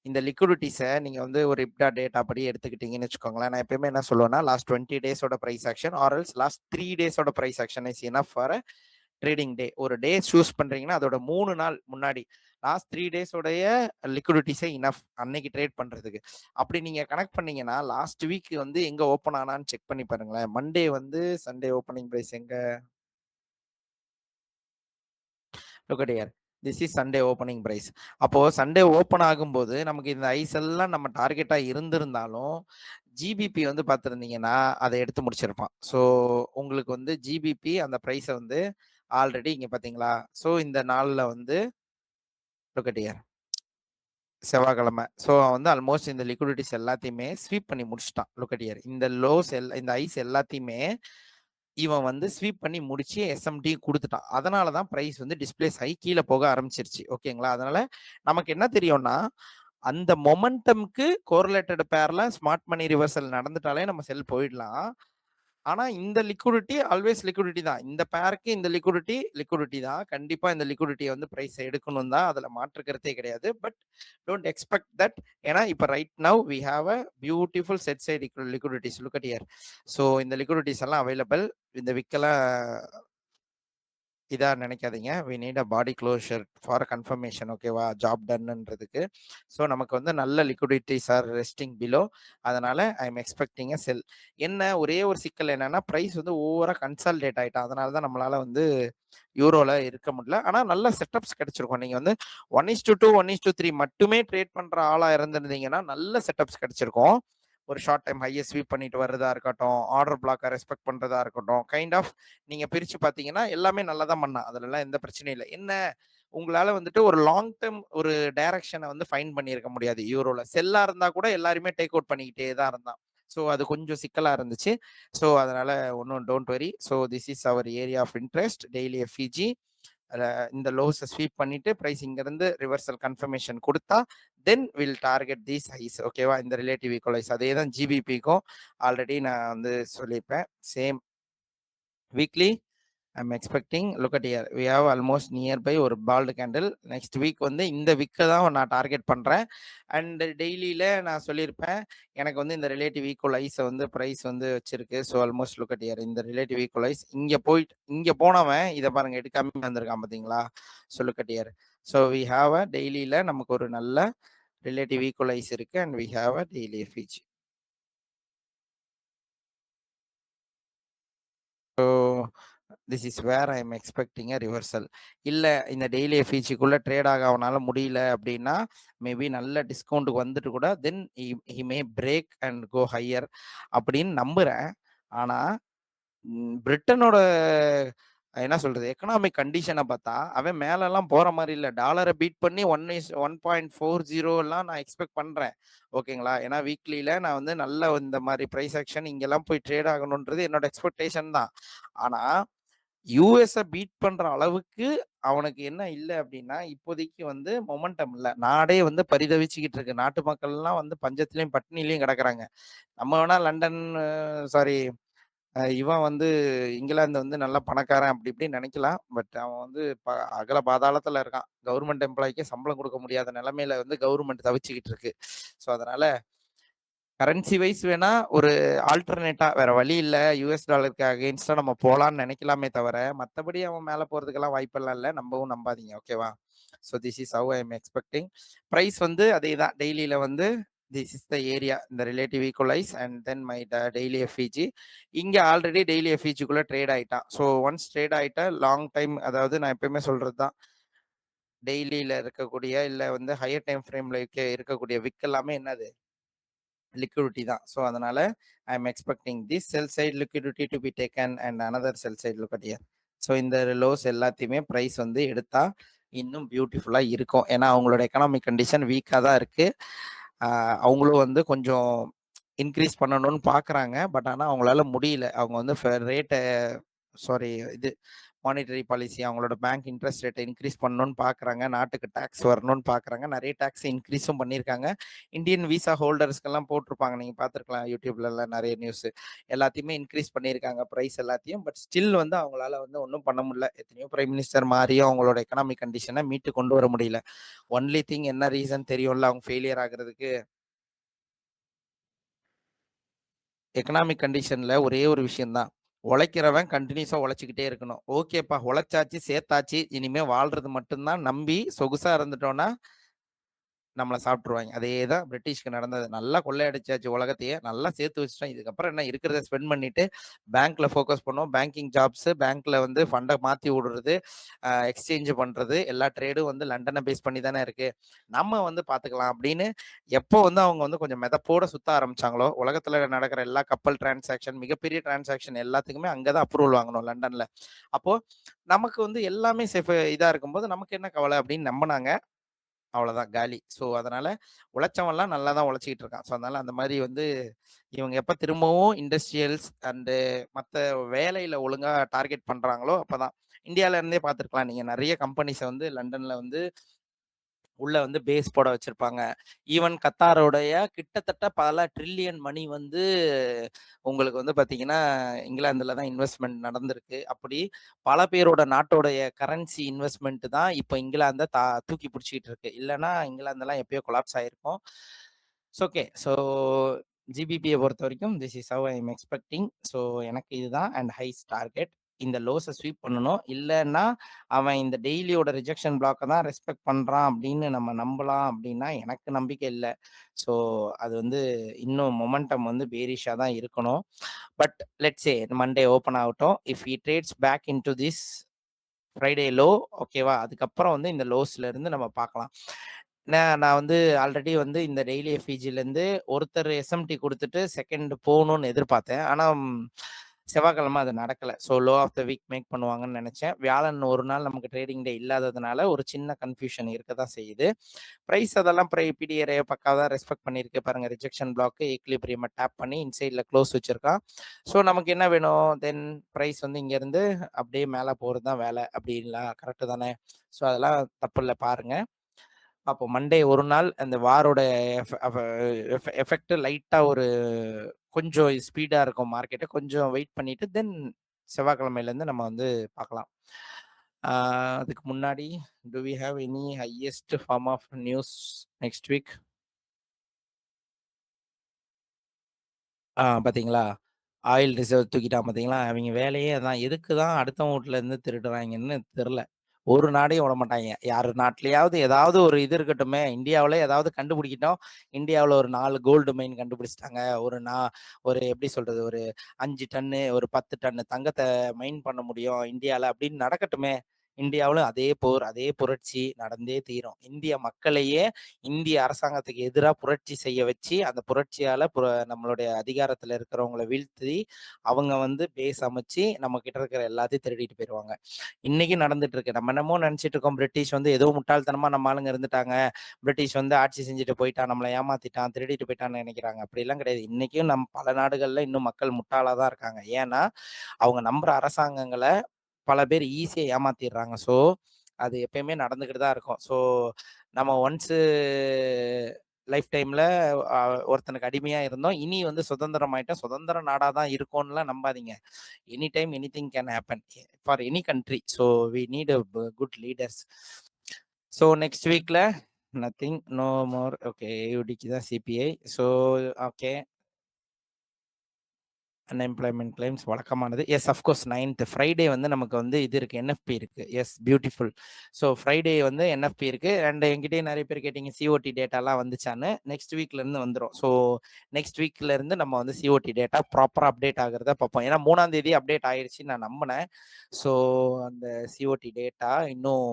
இந்த லிக்விடிட்டிஸை நீங்க வந்து ஒரு இப்டா டேட்டா படி எடுத்துக்கிட்டீங்கன்னு வச்சுக்கோங்களேன். நான் எப்பயுமே என்ன சொல்லுவேன்னா, லாஸ்ட் 20 டேஸோட price action or else last 3 டேஸோட price action is enough for trading day. ஒரு டே சூஸ் பண்றீங்கன்னா அதோட 3 நாள் முன்னாடி லாஸ்ட் 3 டேஸோடைய லிக்விடிட்டிஸே இனஃப் அன்னைக்கு ட்ரேட் பண்றதுக்கு. அப்படி நீங்க கனெக்ட் பண்ணீங்கன்னா லாஸ்ட் வீக் வந்து எங்க ஓப்பன் ஆனான்னு செக் பண்ணி பாருங்களேன். மண்டே வந்து சண்டே ஓப்பனிங் பிரைஸ் எங்க? Look at here. This is Sunday opening price. அப்போ சண்டே ஓப்பன் ஆகும்போது நமக்கு இந்த ஐஸ் எல்லாம் நம்ம டார்கெட்டா இருந்திருந்தாலும் ஜிபிபி வந்து பார்த்துருந்தீங்கன்னா அதை எடுத்து முடிச்சிருப்பான். ஸோ உங்களுக்கு வந்து ஜிபிபி அந்த ப்ரைஸை வந்து ஆல்ரெடி இங்கே பார்த்தீங்களா. ஸோ இந்த நாளில் வந்து லுக்கட்டியர் செவ்வாய்க்கிழமை. ஸோ வந்து ஆல்மோஸ்ட் இந்த லிக்விடிட்டிஸ் எல்லாத்தையுமே ஸ்வீப் பண்ணி முடிச்சிட்டான் லுக்கட்டியர். இந்த லோஸ் இந்த ஐஸ் எல்லாத்தையுமே இவன் வந்து ஸ்வீப் பண்ணி முடிச்சு எஸ்எம்டி கொடுத்துட்டான். அதனால தான் ப்ரைஸ் வந்து டிஸ்பிளேஸ் ஆகி கீழே போக ஆரம்பிச்சிருச்சு. ஓகேங்களா. அதனால நமக்கு என்ன தெரியும்னா அந்த மொமெண்டம்க்கு கோரிலேட்டட் பேர்ல ஸ்மார்ட் மணி ரிவர்சல் நடந்துட்டாலே நம்ம செல் போயிடலாம். ஆனா இந்த லிக்விடிட்டி ஆல்வேஸ் லிக்விடிட்டி தான். இந்த பேருக்கு இந்த லிக்விடிட்டி தான். கண்டிப்பா இந்த லிக்விடிட்டியை வந்து பிரைஸ் எடுக்கணும் தான். அதுல மாற்று கருத்தே கிடையாது. But don't expect that. ஏன்னா இப்ப right now we have a beautiful sell side liquidities. Look at here. So இந்த லிக்விடிட்டிஸ் எல்லாம் அவைலபிள். இந்த விக்கெல்லாம் இதா நினைக்காதீங்க. We need a body closure for confirmation. ஓகேவா. ஜாப் டன்ன்றதுக்கு. ஸோ நமக்கு வந்து நல்ல லிக்விடிட்டிஸ் ஆர் ரெஸ்டிங் பிலோ. அதனால ஐ எம் எக்ஸ்பெக்டிங் அ செல். என்ன ஒரே ஒரு சிக்கல் என்னன்னா ப்ரைஸ் வந்து ஓவரா கன்சாலிடேட் ஆயிட்டான். அதனால தான் நம்மளால வந்து யூரோல இருக்க முடியல. ஆனா நல்ல செட்டப்ஸ் கிடைச்சிருக்கும். நீங்க வந்து 1:2 1:3 மட்டுமே ட்ரேட் பண்ற ஆளா இருந்திருந்தீங்கன்னா நல்ல செட்டப்ஸ் கிடைச்சிருக்கும். ஒரு ஷார்ட் டைம் ஹையை ஸ்வீப் பண்ணிட்டு வர்றதா இருக்கட்டும், ஆர்டர் பிளாக்கை ரெஸ்பெக்ட் பண்றதா இருக்கட்டும், கைண்ட் ஆஃப் நீங்க பிரிச்சு பாத்தீங்கன்னா எல்லாமே நல்லா தான் பண்ணா. அதுல எல்லாம் எந்த பிரச்சனையும் இல்லை. என்ன உங்களால வந்துட்டு ஒரு லாங் டேர்ம் ஒரு டைரக்ஷனை வந்து ஃபைன் பண்ணியிருக்க முடியாது. யூரோல செல்லா இருந்தா கூட எல்லாருமே டேக் அவுட் பண்ணிக்கிட்டே தான் இருந்தான். ஸோ அது கொஞ்சம் சிக்கலா இருந்துச்சு. ஸோ அதனால ஒன்றும் don't worry. So this is our area of interest. Daily FVG இந்த லோஸை ஸ்வீப் பண்ணிட்டு ப்ரைஸ் இங்கிருந்து ரிவர்சல் கன்ஃபர்மேஷன் கொடுத்தா then will target these highs. ஓகேவா. இந்த ரிலேட்டிவ் ஈக்குவலைஸ் அதே தான் ஜிபிபிக்கும் ஆல்ரெடி நான் வந்து சொல்லியிருப்பேன். Same weekly I'm expecting. Look at here we have almost nearby ஒரு பால்டு கேண்டில். நெக்ஸ்ட் வீக் வந்து இந்த வீக்கை தான் நான் டார்கெட் பண்ணுறேன். அண்ட் டெய்லியில் நான் சொல்லியிருப்பேன் எனக்கு வந்து இந்த ரிலேட்டிவ் ஈக்குவலைஸை வந்து ப்ரைஸ் வந்து வச்சிருக்கு. So almost look at here இந்த ரிலேட்டிவ் ஈக்குவலைஸ் இங்கே போனவன் இதை பாருங்க எடுக்காம வந்திருக்கான் பார்த்தீங்களா. So look at here. So we have a டெய்லியில் நமக்கு ஒரு நல்ல ரிலேட்டிவ் ஈக்குவலைஸ் இருக்கு and we have a daily FVG. So this is where I am expecting a reversal. இல்லை இந்த டெய்லி எஃப்இஜிக்குள்ளே ட்ரேட் ஆக அவனால் முடியல அப்படின்னா மேபி நல்ல டிஸ்கவுண்ட்டுக்கு வந்துட்டு கூட then he may break and go higher அப்படின்னு நம்புகிறேன். ஆனால் பிரிட்டனோட என்ன சொல்றது எக்கனாமிக் கண்டிஷனை பார்த்தா அவன் மேலெல்லாம் போற மாதிரி இல்லை. டாலரை பீட் பண்ணி 1.40 எல்லாம் நான் எக்ஸ்பெக்ட் பண்றேன். ஓகேங்களா. ஏன்னா வீக்லியில நான் வந்து நல்ல இந்த மாதிரி ப்ரைஸ் ஆக்ஷன் இங்கெல்லாம் போய் ட்ரேட் ஆகணுன்றது என்னோட எக்ஸ்பெக்டேஷன் தான். ஆனா யூஎஸ்ஐ பீட் பண்ற அளவுக்கு அவனுக்கு என்ன இல்லை அப்படின்னா இப்போதைக்கு வந்து மொமெண்டம் இல்லை. நாடே வந்து பரிதவிச்சுக்கிட்டு இருக்கு. நாட்டு மக்கள் எல்லாம் வந்து பஞ்சத்திலையும் பட்டினிலையும் கிடக்குறாங்க. நம்ம வேணா லண்டன் சாரி இவன் வந்து இங்கிலாந்து வந்து நல்ல பணக்காரன் அப்படி இப்படின்னு நினைக்கலாம். பட் அவன் வந்து அகல பாதாளத்துல இருக்கான். கவர்மெண்ட் எம்ப்ளாய்க்கே சம்பளம் கொடுக்க முடியாத நிலைமையில வந்து கவர்மெண்ட் தவிச்சுக்கிட்டு இருக்கு. ஸோ அதனால கரன்சி வைஸ் வேணா ஒரு ஆல்டர்னேட்டா வேற வழி இல்லை. யூஎஸ் டாலருக்கு அகெயின்ஸ்டா நம்ம போலான்னு நினைக்கலாமே தவிர மற்றபடி அவன் மேலே போறதுக்கெல்லாம் வாய்ப்பெல்லாம் இல்லை. நம்பவும் நம்பாதீங்க. ஓகேவா. So this is how I am expecting. Price வந்து அதே தான். டெய்லியில வந்து திஸ் இஸ் த ஏரியா இந்த relative equalize and then my daily FVG. இங்கே ஆல்ரெடி டெய்லி எஃப்இஜிக்குள்ளே ட்ரேட் ஆகிட்டான். ஸோ ஒன்ஸ் ட்ரேட் ஆகிட்டா லாங் டைம் அதாவது நான் எப்பயுமே சொல்கிறது தான் டெய்லியில் இருக்கக்கூடிய இல்லை வந்து ஹையர் டைம் ஃப்ரேமில் இருக்கக்கூடிய விக் எல்லாமே என்னது லிக்விடிட்டி தான். ஸோ அதனால I am expecting this sell side liquidity to be taken and another sell side look at here. So இந்த லோஸ் எல்லாத்தையுமே ப்ரைஸ் வந்து எடுத்தா இன்னும் பியூட்டிஃபுல்லாக இருக்கும். ஏன்னா அவங்களோட எக்கனாமிக் கண்டிஷன் வீக்காக தான் இருக்கு. அவங்களும் வந்து கொஞ்சம் இன்க்ரீஸ் பண்ணணும்னு பார்க்குறாங்க. பட் ஆனால் அவங்களால முடியல. அவங்க வந்து ரேட்டை சாரி இது மானிட்டரி பாலிசி அவங்களோட பேங்க் இன்ட்ரெஸ்ட் ரேட்டை இன்க்ரீஸ் பண்ணணும்னு பார்க்குறாங்க. நாட்டுக்கு டேக்ஸ் வரணும்னு பார்க்குறாங்க. நிறைய டேக்ஸ் இன்க்ரீஸும் பண்ணியிருக்காங்க. இந்தியன் விசா ஹோல்டர்ஸ்க்கெல்லாம் போட்டிருப்பாங்க. நீங்கள் பார்த்துருக்கலாம் யூடியூப்லலாம் நிறைய நியூஸ். எல்லாத்தையுமே இன்க்ரீஸ் பண்ணியிருக்காங்க ப்ரைஸ் எல்லாத்தையும். பட் ஸ்டில் வந்து அவங்களால வந்து ஒன்றும் பண்ண முடியல. எத்தனையோ பிரைம் மினிஸ்டர் மாதிரியும் அவங்களோட எக்கனாமிக் கண்டிஷனை மீட்டு கொண்டு வர முடியல. ஒன்லி திங் என்ன ரீசன் தெரியும்ல அவங்க ஃபெயிலியர் ஆகுறதுக்கு. எக்கனாமிக் கண்டிஷன்ல ஒரே ஒரு விஷயம் தான். உழைக்கிறவன் கண்டினியூஸா உழைச்சிக்கிட்டே இருக்கணும். ஓகேப்பா உழைச்சாச்சு சேர்த்தாச்சு இனிமே வாழ்றது மட்டும்தான் நம்பி சொகுசா இருந்துட்டோம்னா நம்மள சாப்பிட்டுருவாய்ங்க. அதேதான் பிரிட்டிஷ்க்கு நடந்தது. நல்லா கொள்ளையடிச்சாச்சு உலகத்தையே. நல்லா சேர்த்து வச்சுட்டோம். இதுக்கப்புறம் என்ன இருக்கிறத ஸ்பெண்ட் பண்ணிட்டு, பேங்க்ல ஃபோக்கஸ் பண்ணோம். பேங்கிங் ஜாப்ஸ், பேங்க்ல வந்து ஃபண்ட மாத்தி விடுறது, எக்ஸ்சேஞ்ச் பண்றது, எல்லா ட்ரேடும் வந்து லண்டன பேஸ் பண்ணி தானே இருக்கு. நம்ம வந்து பார்த்துக்கலாம் அப்படின்னு எப்போ வந்து அவங்க வந்து கொஞ்சம் மெதப்போட சுத்த ஆரம்பிச்சாங்களோ, உலகத்துல நடக்கிற எல்லா கப்பல் டிரான்சாக்ஷன், மிகப்பெரிய டிரான்சாக்ஷன் எல்லாத்துக்குமே அங்க தான் அப்ரூவல் வாங்கணும் லண்டன்ல. அப்போ நமக்கு வந்து எல்லாமே இதா இருக்கும்போது நமக்கு என்ன கவலை அப்படின்னு நம்புனாங்க. அவ்வளோதான் காலி. ஸோ, அதனால உழைச்சவன்லாம் நல்லா தான் உழைச்சிக்கிட்டு இருக்கான். ஸோ, அதனால அந்த மாரி வந்து இவங்க எப்ப திரும்பவும் இண்டஸ்ட்ரியல்ஸ் அண்டு மத்த வேலையில ஒழுங்கா டார்கெட் பண்றாங்களோ, அப்பதான். இந்தியால இருந்தே பார்த்துருக்கலாம். நீங்க நெறைய கம்பெனிஸ வந்து லண்டன்ல வந்து உள்ள வந்து பேஸ் போட வச்சிருப்பாங்க. ஈவன் கத்தாரோடைய கிட்டத்தட்ட பல ட்ரில்லியன் மணி வந்து உங்களுக்கு வந்து பார்த்தீங்கன்னா, இங்கிலாந்துல தான் இன்வெஸ்ட்மென்ட் நடந்திருக்கு. அப்படி பல பேரோட நாட்டோடைய கரன்சி இன்வெஸ்ட்மென்ட் தான் இப்ப இங்கிலாந்த தூக்கி பிடிச்சுக்கிட்டு இருக்கு. இல்லன்னா இங்கிலாந்தெல்லாம் எப்பயோ கொலாப்ஸ் ஆயிருக்கும். It's okay. ஸோ ஜிபிபிய பொறுத்தவரைக்கும் this is how I am expecting. So எனக்கு இதுதான் அண்ட் ஹைஸ் டார்கெட். இந்த லோஸ ஸ்வீப் பண்ணணும். இல்லன்னா அவன் இந்த டெய்லியோட ரிஜெக்ஷன் பிளாக்க தான் ரெஸ்பெக்ட் பண்றான் அப்படின்னு நம்ம நம்பலாம் அப்படின்னா எனக்கு நம்பிக்கை இல்ல. ஸோ அது வந்து இன்னும் மொமெண்டம் வந்து பேரிஷா தான் இருக்கணும். But let's say Monday open ஆகட்டும். If he trades back into this Friday low ஓகேவா? அதுக்கப்புறம் வந்து இந்த லோஸ்ல இருந்து நம்ம பார்க்கலாம். நான் வந்து ஆல்ரெடி வந்து இந்த டெய்லி எஃப்இஜிலேருந்து ஒருத்தர் எஸ்எம்டி குடுத்துட்டு செகண்ட் போணும்னு எதிர்பார்த்தேன். ஆனா செவ்வாய்க்கிழமை அது நடக்கல. So low of the week make பண்ணுவாங்கன்னு நெனச்சேன். வியாழன் ஒரு நாள் நமக்கு ட்ரேடிங் டே இல்லாததுனால ஒரு சின்ன கன்ஃப்யூஷன் இருக்க தான் செய்யுது. பிரைஸ் அதெல்லாம் பிடிஆர்ஐ பக்காவா ரெஸ்பெக்ட் பண்ணியிருக்கு. பாருங்க ரிஜெக்ஷன் பிளாக் ஈக்விலிபிரியம டேப் பண்ணி இன்சைட்ல க்ளோஸ் வச்சிருக்கான். ஸோ நமக்கு என்ன வேணும்? தென் பிரைஸ் வந்து இங்கேருந்து அப்படியே மேல போறது தான் வேலை. அப்படிங்களா? கரெக்ட்டு தானே? ஸோ அதெல்லாம் தப்பில்ல பாருங்க. அப்போ மண்டே ஒரு நாள் அந்த வாரோட எஃபெக்ட் லைட்டா ஒரு கொஞ்சம் ஸ்பீடா இருக்கும் மார்க்கெட்டு. கொஞ்சம் வெயிட் பண்ணிட்டு தென் செவ்வாய்க்கிழமையிலேருந்து நம்ம வந்து பார்க்கலாம். அதுக்கு முன்னாடி do we have any highest form of news next week? பார்த்தீங்களா? ஆயில் ரிசர்வ் தூக்கிட்டான் பார்த்தீங்களா? அவைங்க வேலையே அதான். எதுக்கு தான் அடுத்தவன் வூட்லருந்து திருடுறாய்ங்கன்னு தெர்ல. ஒரு நாடையும் விடமாட்டாய்ங்க. யாரு நாட்டிலயாவது ஏதாவது ஒரு இது இருக்கட்டுமே. இந்தியாவுல ஏதாவது கண்டுபிடிக்கட்டும். இந்தியாவுல ஒரு 4 கோல்டு மைன் கண்டுபிடிச்சுட்டாங்க. ஒரு எப்படி சொல்றது? ஒரு 5 டன்னு, ஒரு 10 டன்னு தங்கத்த மைன் பண்ண முடியும் இந்தியால அப்படின்னு நடக்கட்டுமே. இந்தியாவுல அதே போர், அதே புரட்சி நடந்தே தீரும். இந்திய மக்களையே இந்திய அரசாங்கத்துக்கு எதிரா புரட்சி செய்ய வச்சு, அந்த புரட்சியால நம்மளுடைய அதிகாரத்துல இருக்கிறவங்கள வீழ்த்தி, அவங்க வந்து பேஸ் அமைச்சு நம்ம கிட்ட இருக்கிற எல்லாத்தையும் திருடிட்டு போயிருவாங்க. இன்னைக்கு நடந்துட்டு இருக்கு. நம்ம என்னமோ நினைச்சிட்டு இருக்கோம், பிரிட்டிஷ் வந்து ஏதோ முட்டாள்தனமா நம்ம ஆளுங்க இருந்துட்டாங்க. பிரிட்டிஷ் வந்து ஆட்சி செஞ்சுட்டு போயிட்டான், நம்மள ஏமாத்திட்டான், திருடிட்டு போயிட்டான்னு நினைக்கிறாங்க. அப்படிலாம் கிடையாது. இன்னைக்கும் பல நாடுகள்ல இன்னும் மக்கள் முட்டாளா தான் இருக்காங்க. ஏன்னா, அவங்க நம்புற அரசாங்கங்கள பல பேர் ஈஸியா ஏமாத்திடுறாங்க. ஸோ, அது எப்பயுமே நடந்துகிட்டு தான் இருக்கும். ஸோ, நம்ம ஒன்ஸு லைஃப் டைம்ல ஒருத்தனுக்கு அடிமையா இருந்தோம். இனி வந்து சுதந்திரம் ஆயிட்டோம். சுதந்திர நாடா தான் இருக்கோம்னுலாம் நம்பாதீங்க. Any time anything can happen for any country. So, we need a good leaders. So, next வீக்ல நத்திங், நோ மோர். ஓகே. ஏயுடிக்கு தான் CPI. So, okay. Unemployment claims வழக்கமானது. எஸ் அஃப்கோர்ஸ் 9த் ஃப்ரைடே வந்து நமக்கு வந்து இது இருக்கு. என்எஃப்பி இருக்கு. Yes beautiful. ஸோ ஃப்ரைடே வந்து என்எஃப்பி இருக்கு. அண்ட் என்கிட்டயே நெறைய பேர் கேட்டீங்க சிஓடி டேட்டாலாம் வந்துச்சான்னு. நெக்ஸ்ட் வீக்ல இருந்து வந்துரும். ஸோ நெக்ஸ்ட் வீக்ல இருந்து நம்ம வந்து சிஓடி டேட்டா ப்ராப்பரா அப்டேட் ஆகுறத பார்ப்போம். ஏன்னா 3ஆம் தேதி அப்டேட் ஆயிருச்சுன்னு நான் நம்புனேன். ஸோ அந்த சிஓடி டேட்டா இன்னும்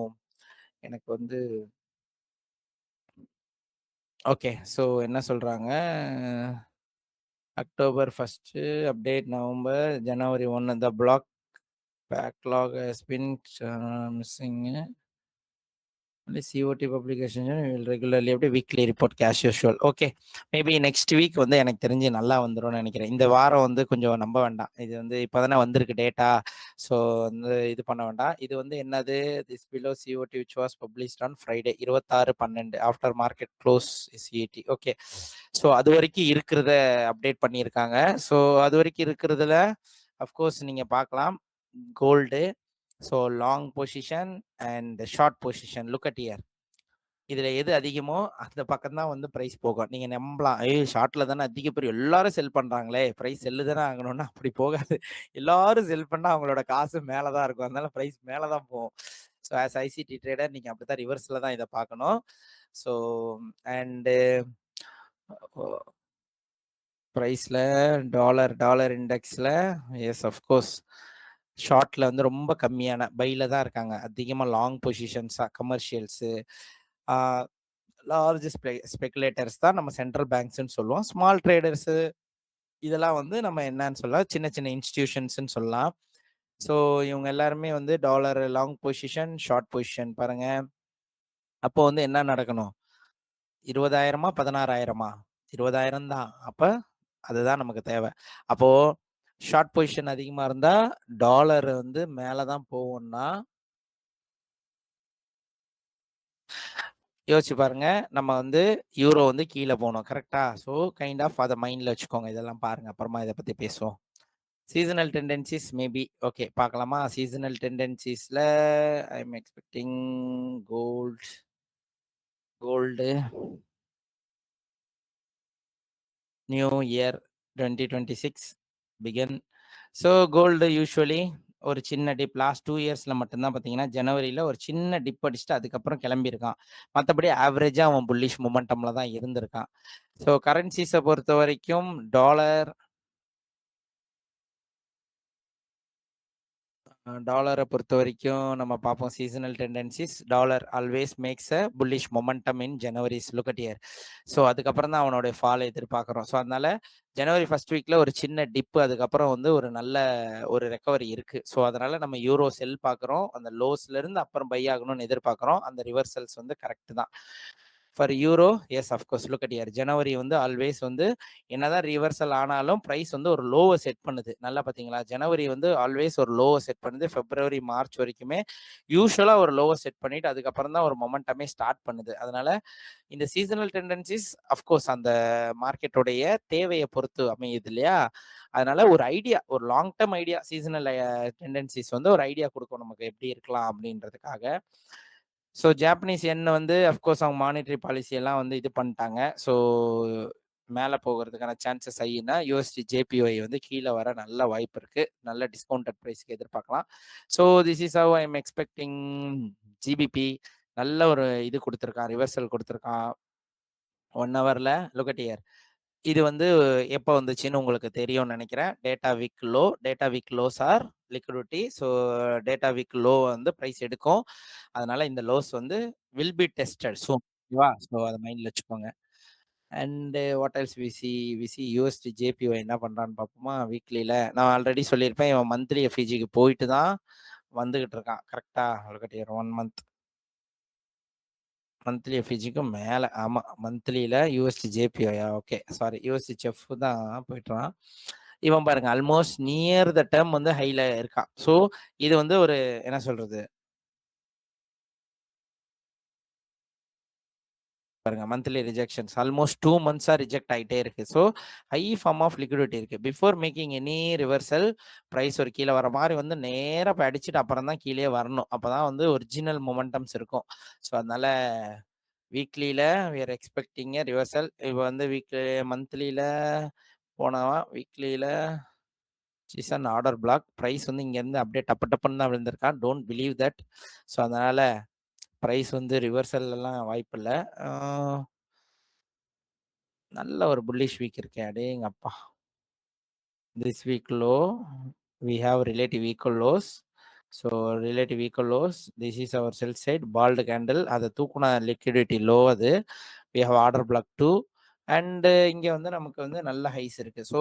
எனக்கு வந்து ஓகே. ஸோ என்ன சொல்றாங்க? October 1 update November, January 1 the block backlog has been missing. Only COT publication will regularly update weekly report cash usual. Okay. Maybe next week வந்து எனக்கு தெரிஞ்சு நல்லா வந்துரும்னு நினைக்கிறேன். இந்த வாரம் வந்து கொஞ்சம் நம்ப வேண்டாம். இது வந்து இப்பதானே வந்திருக்கு டேட்டா. ஸோ வந்து இது பண்ண வேண்டாம். இது வந்து என்னது? This below COT which was published on Friday 26/12 after market close CET. Okay. So அது வரைக்கும் இருக்கிறத அப்டேட் பண்ணியிருக்காங்க. ஸோ அது வரைக்கும் இருக்கிறதுல அஃப்கோர்ஸ் நீங்க பார்க்கலாம். Gold, so long position and short position. Look at here. இதுல எது அதிகமோ அந்த பக்கம் தான் வந்து பிரைஸ் போகும். நீங்க நம்பலாம். ஷார்ட்ல தானே அதிக பேர் எல்லாரும் செல் பண்றாங்களே, பிரைஸ் செல்லு தானே ஆகணும்னா அப்படி போகாது. எல்லாரும் செல் பண்ணா அவங்களோட காசு மேல தான் இருக்கும். அதனால பிரைஸ் மேல தான் போகும். ஸோ ஆஸ் ஐசிடி ட்ரேடர் நீங்கள் அப்படி தான் ரிவர்ஸில் தான் இதை பார்க்கணும். ஸோ அண்டு ப்ரைஸில் டாலர் இண்டெக்ஸில் எஸ் அஃப்கோர்ஸ் ஷார்ட்டில் வந்து ரொம்ப கம்மியான பையில் தான் இருக்காங்க. அதிகமாக லாங் பொசிஷன்ஸாக கமர்ஷியல்ஸு லார்ஜ் ஸ்பெகுலேட்டர்ஸ் தான் நம்ம சென்ட்ரல் பேங்க்ஸ்ன்னு சொல்லுவோம். ஸ்மால் ட்ரேடர்ஸு இதெல்லாம் வந்து நம்ம என்னன்னு சொல்லலாம், சின்ன சின்ன இன்ஸ்டிடியூஷன்ஸ்ன்னு சொல்லலாம். ஸோ இவங்க எல்லாருமே வந்து dollar long position, short position பாருங்க. அப்போ வந்து என்ன நடக்கணும்? 20,000 16,000 20,000 தான். அப்ப அதுதான் நமக்கு தேவை. அப்போ ஷார்ட் பொசிஷன் அதிகமா இருந்தா டாலர் வந்து மேல தான் போகும்னா யோசிச்சு பாருங்க. நம்ம வந்து யூரோ வந்து கீழே போகணும். கரெக்டா? ஸோ கைண்ட் ஆஃப் அதை மைண்ட்ல வச்சுக்கோங்க. இதெல்லாம் பாருங்க. அப்புறமா இதை பத்தி பேசுவோம். சீசனல் டெண்டன்சிஸ் மேபி ஓகே பார்க்கலாமா? சீசனல் டெண்டன்சிஸ்ல I am expecting gold new year 2026 begin. So gold usually ஒரு சின்ன டிப் லாஸ்ட் 2 இயர்ஸ்ல மட்டும்தான் பார்த்தீங்கன்னா ஜனவரியில் ஒரு சின்ன டிப் அடிச்சுட்டு அதுக்கப்புறம் கிளம்பியிருக்கான். மற்றபடி ஆவரேஜாக அவன் புல்லிஷ் மொமெண்டம்ல தான் இருந்திருக்கான். ஸோ கரன்சிஸை பொறுத்த வரைக்கும் டாலரை பொறுத்த வரைக்கும் நம்ம பார்ப்போம் seasonal tendencies. Dollar always makes a bullish momentum in Januarys look at here. So அதுக்கப்புறம் தான் அவனுடைய ஃபால் எதிர்பார்க்குறோம். ஸோ அதனால ஜனவரி ஃபர்ஸ்ட் வீக்ல ஒரு சின்ன டிப்பு, அதுக்கப்புறம் வந்து ஒரு நல்ல ஒரு ரெக்கவரி இருக்கு. ஸோ அதனால நம்ம யூரோ செல் பார்க்குறோம். அந்த லோஸ்ல இருந்து அப்புறம் பை ஆகணும்னு எதிர்பார்க்குறோம். அந்த ரிவர்சல்ஸ் வந்து கரெக்ட் தான். For euro yes of course look at here. ஜனவரி வந்து ஆல்வேஸ் வந்து என்னதான் ரிவர்சல் ஆனாலும் ப்ரைஸ் வந்து ஒரு லோவை செட் பண்ணுது. நல்லா பார்த்தீங்களா? ஜனவரி வந்து ஆல்வேஸ் ஒரு லோவை செட் பண்ணுது. பிப்ரவரி மார்ச் வரைக்குமே யூஸ்வலாக ஒரு லோவை செட் பண்ணிட்டு அதுக்கப்புறம் தான் ஒரு மொமெண்டமே ஸ்டார்ட் பண்ணுது. அதனால இந்த சீசனல் டெண்டன்சிஸ் அஃப்கோர்ஸ் அந்த மார்க்கெட்டோடைய தேவையை பொறுத்து அமையுது இல்லையா? அதனால ஒரு ஐடியா, ஒரு long term idea, seasonal tendencies வந்து ஒரு ஐடியா கொடுக்கும் நமக்கு எப்படி இருக்கலாம் அப்படின்றதுக்காக. ஸோ ஜாப்பனீஸ் எண் வந்து அஃப்கோர்ஸ் அவங்க மானிட்டரி பாலிசி எல்லாம் வந்து இது பண்ணிட்டாங்க. ஸோ மேலே போகிறதுக்கான சான்சஸ் ஐனா யூஎஸ்டி ஜேபிஒய் வந்து கீழே வர நல்ல வாய்ப்பு இருக்கு. நல்ல டிஸ்கவுண்டட் ப்ரைஸ்க்கு எதிர்பார்க்கலாம். So this is how I am expecting GBP. நல்ல ஒரு இது கொடுத்துருக்கான், ரிவர்சல் கொடுத்துருக்கான் 1 ஹவர்ல. Look at here. இது வந்து எப்போ வந்துச்சுன்னு உங்களுக்கு தெரியும்னு நினைக்கிறேன். Data week lows or liquidity. So data week low வந்து ப்ரைஸ் எடுக்கும். அதனால இந்த லோஸ் வந்து வில் பி டெஸ்டட் சூன். ஓகேவா? ஸோ அதை மைண்டில் வச்சுக்கோங்க. And what else VC USD JPY என்ன பண்ணுறான்னு பார்ப்போமா? வீக்லியில் நான் ஆல்ரெடி சொல்லியிருப்பேன், இவன் மந்த்லி எஃப்இஜிக்கு போயிட்டு தான் வந்துகிட்டு இருக்கான். கரெக்டாக ஒரு 1 மந்த்லி எஃப்இஜிக்கும் மேலே. ஆமாம், மந்த்லியில் யூஎஸ்டி ஜேபிஒயா ஓகே சாரி யூஎஸ்டி செஃப் தான் போயிட்டுறான். இவன் பாருங்க ஆல்மோஸ்ட் நியர் த டேர்ம் வந்து ஹைல இருக்கான். ஸோ இது வந்து ஒரு என்ன சொல்றது பாருங்க, மந்த்லி ரிஜெக்ஷன்ஸ் ஆல்மோஸ்ட் 2 மந்த்ஸா ரிஜெக்ட் ஆகிட்டே இருக்கு. So high form of liquidity இருக்கு. Before making any reversal price ஒரு கீழே வர மாதிரி வந்து நேராக அடிச்சுட்டு அப்புறம் தான் கீழே வரணும். அப்போதான் வந்து ஒரிஜினல் மொமெண்டம்ஸ் இருக்கும். ஸோ அதனால வீக்லியில் we are expecting a reversal. இப்போ வந்து மந்த்லியில் போனவா வீக்லியில் சீசன் ஆர்டர் பிளாக் ப்ரைஸ் வந்து இங்கேருந்து அப்படியே டப்புன்னு தான் விழுந்திருக்கான். Don't believe that. ஸோ அதனால ப்ரைஸ் வந்து ரிவர்சல் எல்லாம் வாய்ப்பு இல்லை. நல்ல ஒரு புல்லிஷ் வீக் இருக்கேன். அடேங்கப்பா. This week low we have relative equal lows. So relative equal lows, this is our sell side bald candle. அதை தூக்குன லிக்விடிட்டி லோ அது. we have order block 2 and இங்கே வந்து நமக்கு வந்து நல்ல ஹைஸ் இருக்கு. ஸோ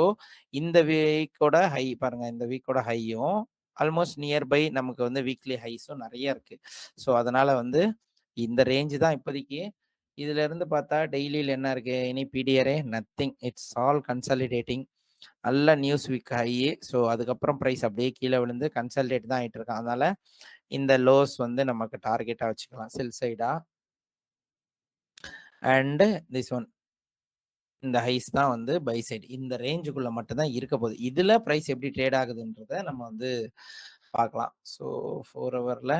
இந்த வீக்கோட ஹை பாருங்க, இந்த வீக்கோட ஹையும் ஆல்மோஸ்ட் நியர்பை நமக்கு வந்து வீக்லி ஹைஸும் நிறைய இருக்கு. ஸோ அதனால வந்து இந்த ரேஞ்சு தான் இப்போதைக்கு. இதுல இருந்து பார்த்தா டெய்லியில் என்ன இருக்கு? இனி பிடிஆரே நத்திங், இட்ஸ் ஆல் கன்சாலிடேட்டிங். நல்ல நியூஸ் வீக் ஹை. ஸோ அதுக்கப்புறம் ப்ரைஸ் அப்படியே கீழே விழுந்து கன்சாலிடேட் தான் ஆகிட்டு இருக்கான். அதனால இந்த லோஸ் வந்து நமக்கு டார்கெட்டாக வச்சுக்கலாம் செல் சைடா. அண்ட் திஸ் ஒன் இந்த ஹைஸ் தான் வந்து பை சைடு. இந்த ரேஞ்சுக்குள்ள மட்டும்தான் இருக்க போகுது. இதுல ப்ரைஸ் எப்படி ட்ரேட் ஆகுதுன்றத நம்ம வந்து பார்க்கலாம். ஸோ 4 ஹவர்ல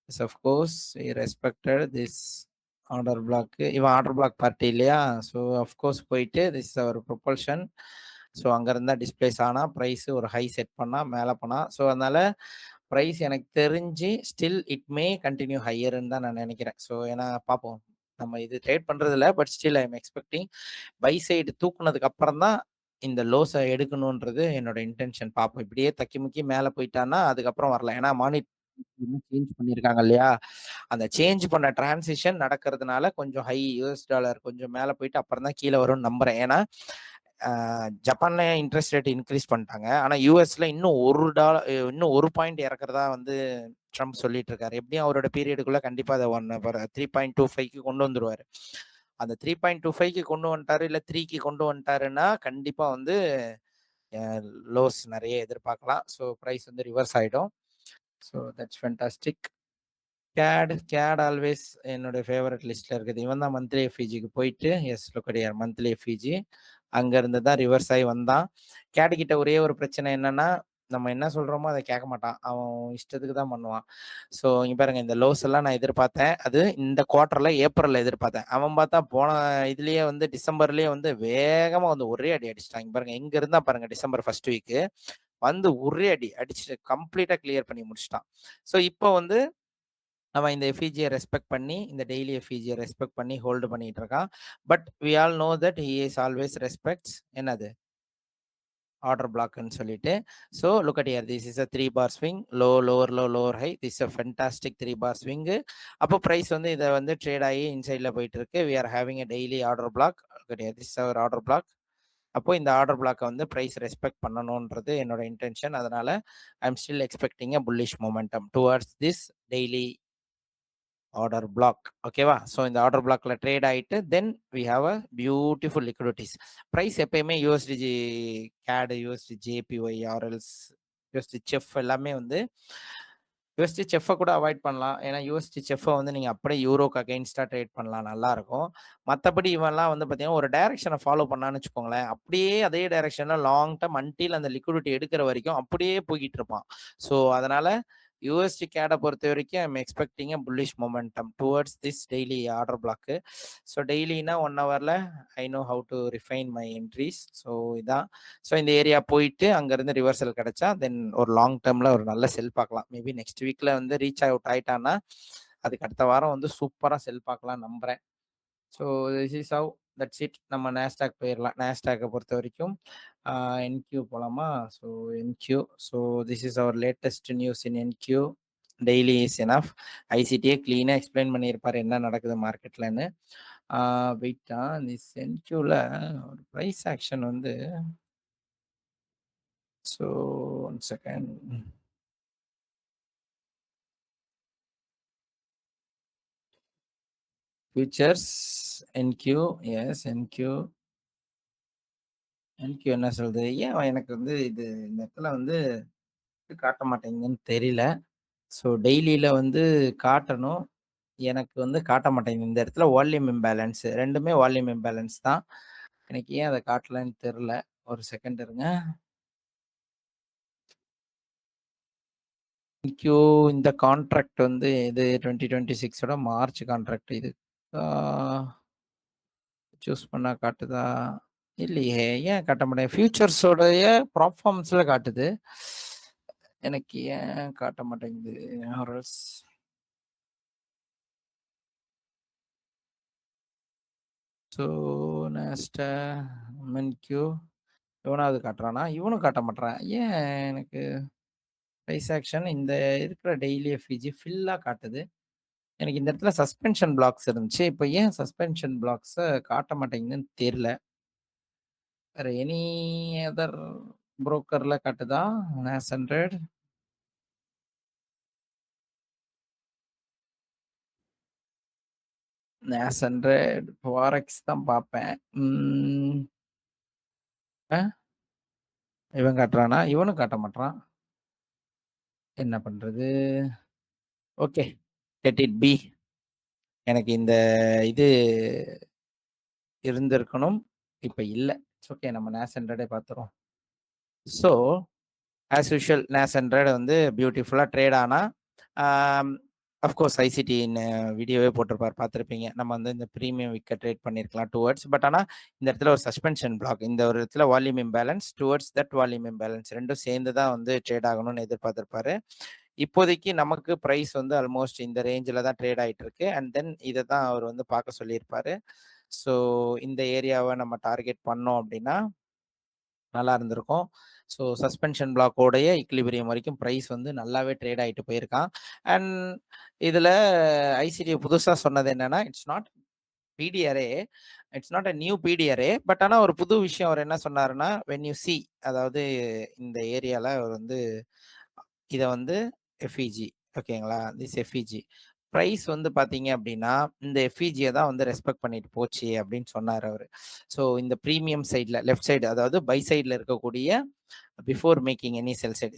of course respected this order block. இவன் ஆர்டர் பிளாக் பார்ட்டி இல்லையா? ஸோ அஃப்கோர்ஸ் போயிட்டு திஸ் அவர் ப்ரொபல்ஷன். ஸோ அங்கே இருந்தால் டிஸ்பிளேஸ் ஆனால் ப்ரைஸ் ஒரு ஹை செட் பண்ணால் மேலே போனால். ஸோ அதனால பிரைஸ் எனக்கு தெரிஞ்சு ஸ்டில் இட் மே கன்டின்யூ ஹையர்ன்னு தான் நான் நினைக்கிறேன். ஸோ ஏன்னா பார்ப்போம். நம்ம இது ட்ரேட் பண்றது இல்ல. But still I am expecting buy side தூக்குனதுக்கு அப்புறம் தான் இந்த லோஸ எடுக்கணுன்றது என்னோட இன்டென்ஷன். பார்ப்போம். இப்படியே தக்கி முக்கி மேல போயிட்டான்னா, அதுக்கப்புறம் வரலாம். ஏன்னா சேஞ்ச் பண்ணியிருக்காங்க இல்லையா? அந்த சேஞ்ச் பண்ண டிரான்சிஷன் நடக்கிறதுனால கொஞ்சம் ஹை யுஎஸ் டாலர் கொஞ்சம் மேல போயிட்டு அப்புறம் தான் கீழ வரும்னு நம்புறேன். ஏன்னா, ஜப்பான்ல இன்ட்ரெஸ்ட் ரேட் இன்கிரீஸ் பண்ணிட்டாங்க. ஆனா யுஎஸ்ல இன்னும் 1 பாயிண்ட் இறக்கிறதா வந்து ட்ரம்ப் சொல்லிட்டு இருக்காரு. எப்படியும் அவரோட பீரியடுக்குள்ள கண்டிப்பா அத 3.25க்கு கொண்டு வந்துருவாரு. அந்த 3.25க்கு கொண்டு வந்துட்டாரு, இல்ல 3க்கு கொண்டு வந்துட்டாருன்னா, கண்டிப்பா வந்து லோஸ் நெறைய எதிர்பார்க்கலாம். ஸோ பிரைஸ் வந்து ரிவர்ஸ் ஆயிடும். So that's fantastic. CAD always என்னோட ஃபேவரட் லிஸ்ட்ல இருக்குது. இவன் தான் மந்த்லி எஃப்இஜிக்கு போயிட்டு கிடையாது மந்த்லி எஃப்இஜி அங்க இருந்து தான் ரிவர்ஸ் ஆகி வந்தான். கேட் கிட்ட ஒரே ஒரு பிரச்சனை என்னன்னா, நம்ம என்ன சொல்றோமோ அதை கேட்க மாட்டான். அவன் இஷ்டத்துக்கு தான் பண்ணுவான். ஸோ இங்க பாருங்க இந்த லோஸ் எல்லாம் நான் எதிர்பார்த்தேன். அது இந்த குவார்டர்ல ஏப்ரல்ல எதிர்பார்த்தேன். அவன் பார்த்தா போன இதுலயே வந்து டிசம்பர்லயே வந்து வேகமா வந்து ஒரே அடி அடிச்சிட்டான். இங்க பாருங்க எங்க இருந்தா பாருங்க டிசம்பர் ஃபர்ஸ்ட் வீக் வந்து ஒரே அடி அடிச்சு கம்ப்ளீட்டா கிளியர் பண்ணி முடிச்சிட்டான். ஸோ இப்போ வந்து அவன் இந்த எஃப்இஜியை ரெஸ்பெக்ட் பண்ணி இந்த டெய்லி எஃப்இஜியை ரெஸ்பெக்ட் பண்ணி ஹோல்டு பண்ணிட்டு இருக்கான். But we all know that he is always respects என்னது ஆர்டர் பிளாக்னு சொல்லிட்டு. So look at here this is a 3 bar swing low lower low lower high this a fantastic 3 bar swing. அப்போ price வந்து இதை வந்து trade ஆகி இன்சைட்ல போயிட்டு இருக்கு. We are having a daily order block. This our order block. அப்போ இந்த ஆர்டர் பிளாக்கை வந்து பிரைஸ் ரெஸ்பெக்ட் பண்ணணுன்றது என்னோட இன்டென்ஷன். அதனால I am still expecting a bullish momentum towards this daily order block. ஓகேவா? ஸோ இந்த ஆர்டர் பிளாக்ல ட்ரேட் ஆயிட்டு then we have a beautiful liquidities. Price எப்பயுமே யூஎஸ்டிஜி கேடு, யூஎஸ்டி ஜேபிஒய், ஆர்எல்ஸ், யூஎஸ்டி செஃப் எல்லாமே வந்து யூஎஸ்டி செஃப்பை கூட அவாய்ட் பண்ணலாம். ஏன்னா யூஎஸ்டி செஃப்பை வந்து நீங்கள் அப்படியே யூரோக்கு அகைன்ஸ்டாக ட்ரேட் பண்ணலாம், நல்லா இருக்கும். மற்றபடி இவன்லாம் வந்து பார்த்தீங்கன்னா ஒரு டைரக்ஷனை ஃபாலோ பண்ணான்னு வச்சுக்கோங்களேன், அப்படியே அதே டைரக்ஷனில் லாங் டர்ம் அன்டில் அந்த லிக்விடிட்டி எடுக்கிற வரைக்கும் அப்படியே போய்கிட்டு இருப்பான். ஸோ அதனால யூஎஸ்டி கேடை பொறுத்த வரைக்கும் I'm expecting bullish momentum towards this daily order பிளாக்கு. ஸோ டெய்லினா 1 ஹவரில் I know how to refine my entries. So இதான். ஸோ இந்த ஏரியா போயிட்டு அங்கேருந்து ரிவர்சல் கிடைச்சா தென் ஒரு லாங் டேர்மில் ஒரு நல்ல செல் பார்க்கலாம். மேபி நெக்ஸ்ட் வீக்கில் வந்து ரீச் அவுட் ஆயிட்டான்னா அதுக்கு அடுத்த வாரம் வந்து சூப்பராக செல் பார்க்கலாம் நம்புகிறேன். So this is how that's it. நம்ம நேஸ்டாக் போயிடலாம். நேஸ்டாக்கை பொறுத்த வரைக்கும் என்கியூ போகலாமா? So NQ. So this is our latest news in NQ. Daily is enough. ஐசிடியே க்ளீனாக எக்ஸ்பிளைன் பண்ணியிருப்பார் என்ன நடக்குது மார்க்கெட்லன்னு. வெயிட்டா திஸ் என்கியூவில் ஒரு ப்ரைஸ் ஆக்ஷன் வந்து ஸோ 1 செகண்ட். ஃபியூச்சர்ஸ் என்கியூ. எஸ் என்கியூ என்ன சொல்றது? ஏன் எனக்கு வந்து இது இந்த இடத்துல வந்து காட்ட மாட்டேங்குதுன்னு தெரியல. ஸோ டெய்லியில வந்து காட்டணும். எனக்கு வந்து காட்ட மாட்டேங்குது. இந்த இடத்துல வால்யூம் இம்பேலன்ஸ். 2மே வால்யூம் இம்பேலன்ஸ் தான். எனக்கு ஏன் அதை காட்டலன்னு தெரியல. ஒரு செகண்ட் இருங்க. என்கியூ இந்த கான்ட்ராக்ட் வந்து இது 2026ஓட மார்ச் கான்ட்ராக்ட் இது. சூஸ் பண்ணா காட்டுதா? இல்லையே. ஏன் காட்ட மாட்டேங்குது? ஃபியூச்சர்ஸோடைய ப்ராப்ஃபார்ம்ஸ்ல காட்டுது. எனக்கு ஏன் காட்ட மாட்டேங்குது? ஆர்எல்ஸ் ஸோ நெக்ஸ்ட் என்கியூ இவனாவது காட்டுறானா? இவனும் காட்ட மாட்றான். ஏன் எனக்கு ப்ரைஸ் ஆக்ஷன் இந்த இருக்கிற டெய்லி எஃப்இஜி ஃபில்லா காட்டுது. எனக்கு இந்த இடத்துல சஸ்பென்ஷன் பிளாக்ஸ் இருந்துச்சு. இப்போ ஏன் சஸ்பென்ஷன் பிளாக்ஸை காட்ட மாட்டேங்குதுன்னு தெரியல. வேற எனி அதர் புரோக்கர்ல காட்டுதா? நேஸ் 100 நேஸ் 100 ஃபாரெக்ஸ் தான் பார்ப்பேன். இவன் காட்டுறானா? இவனும் காட்ட மாட்றான். என்ன பண்றது? Okay, let it be. எனக்கு இந்த இது இருந்திருக்கணும். இப்ப இல்ல. It's okay. நம்ம நேஸ் 100 பார்த்துருவோம். ஸோ ஆஸ் யூஷுவல் நேஸ் 100 வந்து பியூட்டிஃபுல்லா ட்ரேட் ஆனா அஃப்கோர்ஸ் ஐசிடியின் வீடியோவே போட்டிருப்பார், பார்த்துருப்பீங்க. நம்ம வந்து இந்த ப்ரீமியம் விக்க ட்ரேட் பண்ணியிருக்கலாம் டுவர்ட்ஸ். பட் ஆனால் இந்த இடத்துல ஒரு சஸ்பென்ஷன் பிளாக், இந்த ஒரு இடத்துல volume imbalance towards that volume imbalance ரெண்டும் சேர்ந்து தான் வந்து ட்ரேட் ஆகணும்னு எதிர்பார்த்திருப்பாரு. இப்போதைக்கு நமக்கு பிரைஸ் வந்து ஆல்மோஸ்ட் இந்த ரேஞ்சில தான் ட்ரேட் ஆயிட்டு இருக்கு. அண்ட் தென் இத தான் அவர் வந்து பார்க்க சொல்லியிருப்பாரு. ஸோ இந்த ஏரியாவ நம்ம டார்கெட் பண்ணோம் அப்படின்னா நல்லா இருந்திருக்கும். ஸோ சஸ்பென்ஷன் பிளாக்கோடைய ஈக்விலிபிரியம் வரைக்கும் பிரைஸ் வந்து நல்லாவே ட்ரேட் ஆயிட்டு போயிருக்கான். அண்ட் இதுல ஐசிடி புதுசா சொன்னது என்னன்னா, it's not PDRA, it's not a new PDRA. But ஆனா ஒரு புது விஷயம் அவர் என்ன சொன்னாருன்னா, வென் யூ சி, அதாவது இந்த ஏரியால அவர் வந்து இத வந்து எஃப்இஜி, ஓகேங்களா? This FEG. பிரைஸ் வந்து பார்த்தீங்க அப்டின்னா, இந்த எஃப்இஜிய தான் வந்து ரெஸ்பெக்ட் பண்ணிட்டு போச்சு அப்டின்னு சொன்னாரு அவரு. ஸோ இந்த பிரீமியம் சைட்ல லெஃப்ட் சைடு, அதாவது பை சைட்ல இருக்கக்கூடிய பிஃபோர் மேக்கிங் எனி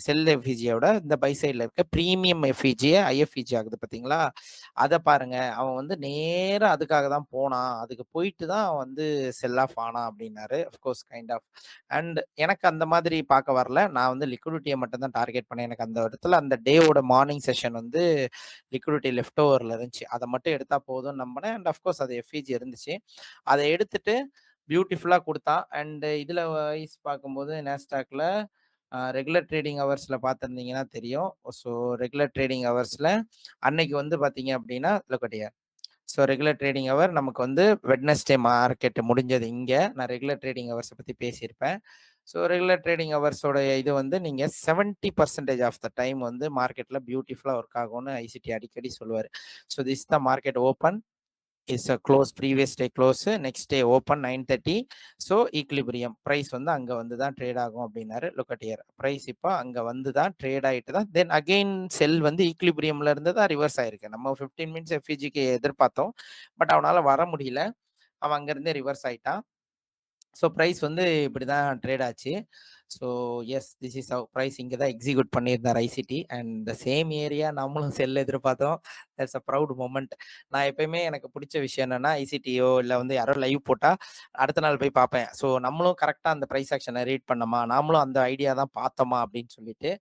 செல் எஃப்இஜியோட இந்த பை சைட்ல இருக்க பிரீமியம் எஃப்இஜிய ஐஎஃப்இஜி ஆகுது பார்த்தீங்களா? அத பாருங்க. அவன் வந்து நேரா அதுக்காக தான் போனான். அதுக்கு போயிட்டு தான் அவன் வந்து செல் ஆஃப் ஆனான் அப்டின்னாரு. Of course kind of. And எனக்கு அந்த மாதிரி பார்க்க வரல. நான் வந்து லிக்விடிட்டிய மட்டும் தான் டார்கெட் பண்ணேன். எனக்கு அந்த இடத்துல அந்த டேவோட மார்னிங் செஷன் வந்து லிக்விடிட்டி லெஃப்ட் ஓவர்ல இருந்துச்சு. அத மட்டும் எடுத்தா போதும்னு நம்பினேன். அண்ட் ஆஃப் கோர்ஸ் அது எஃப்இஜி இருந்துச்சு. அத எடுத்துட்டு பியூட்டிஃபுல்லா குடுத்தான். அண்ட் இதுல வைஸ் பார்க்கும்போது நாஸ்டாக்ல ரெகுலர் ட்ரேடிங் ஹவர்ஸ்ல பார்த்திருந்தீங்கன்னா தெரியும். ஸோ ரெகுலர் ட்ரேடிங் ஹவர்ஸ்ல அன்னைக்கு வந்து பார்த்தீங்க அப்படின்னா, look at here. So regular trading hour நமக்கு வந்து வெட்னஸ்டே மார்க்கெட் முடிஞ்சது இங்க. நான் ரெகுலர் ட்ரேடிங் ஹவர்ஸ பத்தி பேசியிருப்பேன். ஸோ ரெகுலர் ட்ரேடிங் ஹவர்ஸோட இது வந்து நீங்க 70% ஆஃப் த டைம் வந்து மார்க்கெட்ல பியூட்டிஃபுல்லா ஒர்க் ஆகும்னு ஐசிடி அடிக்கடி சொல்லுவாரு. So this the market open is a close, previous day close, next day open 9:30. So equilibrium price வந்து அங்க வந்து தான் ட்ரேட் ஆகும் அப்படின்னாரு. Look at here. பிரைஸ் இப்போ அங்க வந்து தான் ட்ரேட் ஆயிட்டு தான் தென் அகைன் செல் வந்து ஈக்லிபிரியம்ல இருந்து தான் ரிவர்ஸ் ஆயிருக்கு. நம்ம 15 மினிட்ஸ் எஃப்இஜிக்கு எதிர்பார்த்தோம். பட் அவனால வர முடியல. அவன் அங்கிருந்தே ரிவர்ஸ் ஆயிட்டான். ஸோ பிரைஸ் வந்து இப்படி தான் ட்ரேட் ஆச்சு. So yes, this is how price இங்க தான் எக்ஸிக்யூட் பண்ணியிருந்தார் ICT. And the same area நம்மளும் செல் எதிர்பார்த்தோம். That's a proud moment. நான் எப்பயுமே எனக்கு பிடிச்ச விஷயம் என்னன்னா, ஐசிடியோ இல்ல வந்து யாரோ லைவ் போட்டா அடுத்த நாள் போய் பார்ப்பேன். ஸோ நம்மளும் கரெக்டா அந்த பிரைஸ் ஆக்ஷனை ரீட் பண்ணோமா, நாமளும் அந்த ஐடியா தான் பார்த்தோமா அப்படின்னு சொல்லிட்டு.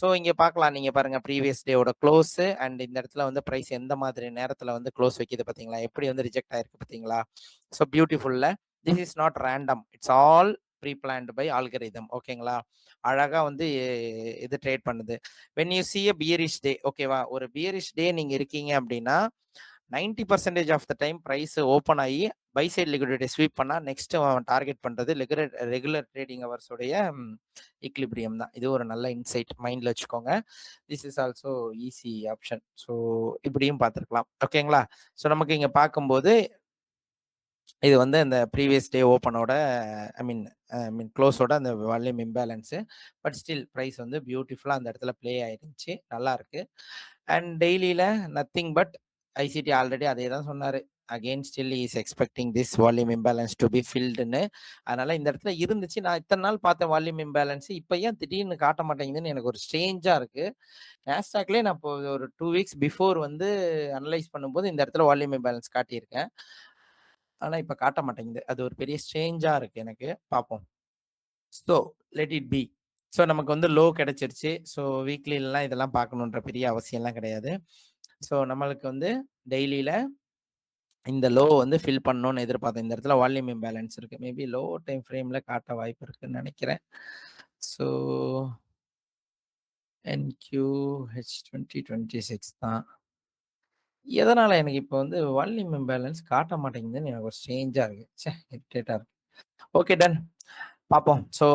ஸோ இங்க பார்க்கலாம், நீங்க பாருங்க ப்ரீவியஸ் டேவோட க்ளோஸ் அண்ட் இந்த இடத்துல வந்து பிரைஸ் எந்த மாதிரி நேரத்துல வந்து க்ளோஸ் வைக்குது பாத்தீங்களா, எப்படி வந்து ரிஜெக்ட் ஆயிருக்கு பாத்தீங்களா. ஸோ பியூட்டிஃபுல்ல. This is not random, it's all pre planned by algorithm. ஓகேங்களா, அழகா வந்து இது ட்ரேட் பண்ணுது. When you see a bearish day, ஓகேவா, ஒரு பியரிஷ் டே நீங்க இருக்கீங்க அப்படின்னா 90% of the time price open ஆகி பை சைட் லிக்விடிட்டி ஸ்வீப் பண்ணா நெக்ஸ்ட் அவன் டார்கெட் பண்றது ரெகுலர் ட்ரேடிங் ஹவர்ஸோடைய ஈக்லிபிரியம் தான். இது ஒரு நல்ல இன்சைட் மைண்ட்ல வச்சுக்கோங்க. This is also easy option. ஸோ இப்படியும் பார்த்துருக்கலாம். ஓகேங்களா. ஸோ நமக்கு இங்க பார்க்கும்போது இது வந்து அந்த ப்ரீவியஸ் டே ஓப்பனோட ஐ மீன் க்ளோஸோட அந்த volume imbalance. But still price வந்து பியூட்டிஃபுல்லா அந்த இடத்துல ப்ளே ஆயிருந்துச்சு. நல்லா இருக்கு. அண்ட் டெய்லியில நத்திங் பட் ஐசிடி ஆல்ரெடி அதே தான் சொன்னாரு. Again still is expecting this volume imbalance to be ஃபில்டுன்னு. அதனால இந்த இடத்துல இருந்துச்சு. நான் இத்தனை நாள் பார்த்த வால்யூம் இம்பேலன்ஸ் இப்ப ஏன் திடீர்னு காட்ட மாட்டேங்குதுன்னு எனக்கு ஒரு ஸ்ட்ரேஞ்சா இருக்கு. நாஸ்டாக்லயே நான் இப்போ ஒரு 2 வீக்ஸ் பிஃபோர் வந்து அனலைஸ் பண்ணும்போது இந்த இடத்துல வால்யூம் இம்பேலன்ஸ் காட்டியிருக்கேன். ஆனா இப்ப காட்ட மாட்டேங்குது. அது ஒரு பெரிய ஸ்ட்ரேஞ்சா இருக்கு எனக்கு. பார்ப்போம். So let it B. So நமக்கு வந்து லோ கிடைச்சிருச்சு. ஸோ வீக்லிலாம் இதெல்லாம் பார்க்கணுன்ற பெரிய அவசியம்லாம் கிடையாது. ஸோ நம்மளுக்கு வந்து டெய்லியில இந்த லோ வந்து ஃபில் பண்ணணும்னு எதிர்பார்த்தேன். இந்த இடத்துல வால்யூம் இம்பேலன்ஸ் இருக்கு. மேபி லோ டைம் ஃப்ரேம்ல காட்ட வாய்ப்பு இருக்குன்னு நினைக்கிறேன். ஸோ என்கியூஹெச் 2026 தான். எதனால எனக்கு இப்போ வந்து வால்யூம் இம்பேலன்ஸ் காட்ட மாட்டேங்குதுன்னு எனக்கு ஒரு ஸ்ட்ரேஞ்சா இருக்கு. இரிட்டேட்டா இருக்கு. Okay done. பார்ப்போம். ஸோ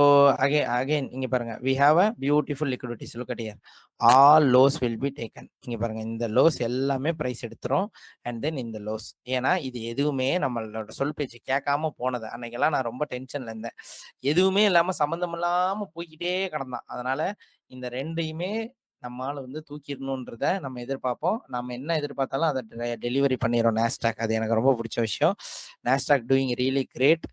அகைன் இங்க பாருங்க. We have a beautiful liquidities. Look at here. All lows will be taken. இங்க பாருங்க. இந்த லோஸ் எல்லாமே பிரைஸ் எடுத்துரும். அண்ட் தென் இந்த லோஸ். ஏன்னா இது எதுவுமே நம்மளோட சொல் பேச்சு கேட்காம போனது. அன்னைக்கெல்லாம் நான் ரொம்ப டென்ஷன்ல இருந்தேன். எதுவுமே இல்லாம சம்மந்தம் இல்லாம போய்க்கிட்டே கிடந்தான். அதனால இந்த 2யுமே நம்மால வந்து தூக்கிடணுன்றத நம்ம எதிர்பார்ப்போம். நம்ம என்ன எதிர்பார்த்தாலும் அத டெலிவரி பண்ணிரும் நாஸ்டாக். அது எனக்கு ரொம்ப பிடிச்ச விஷயம். Nasdaq doing really great.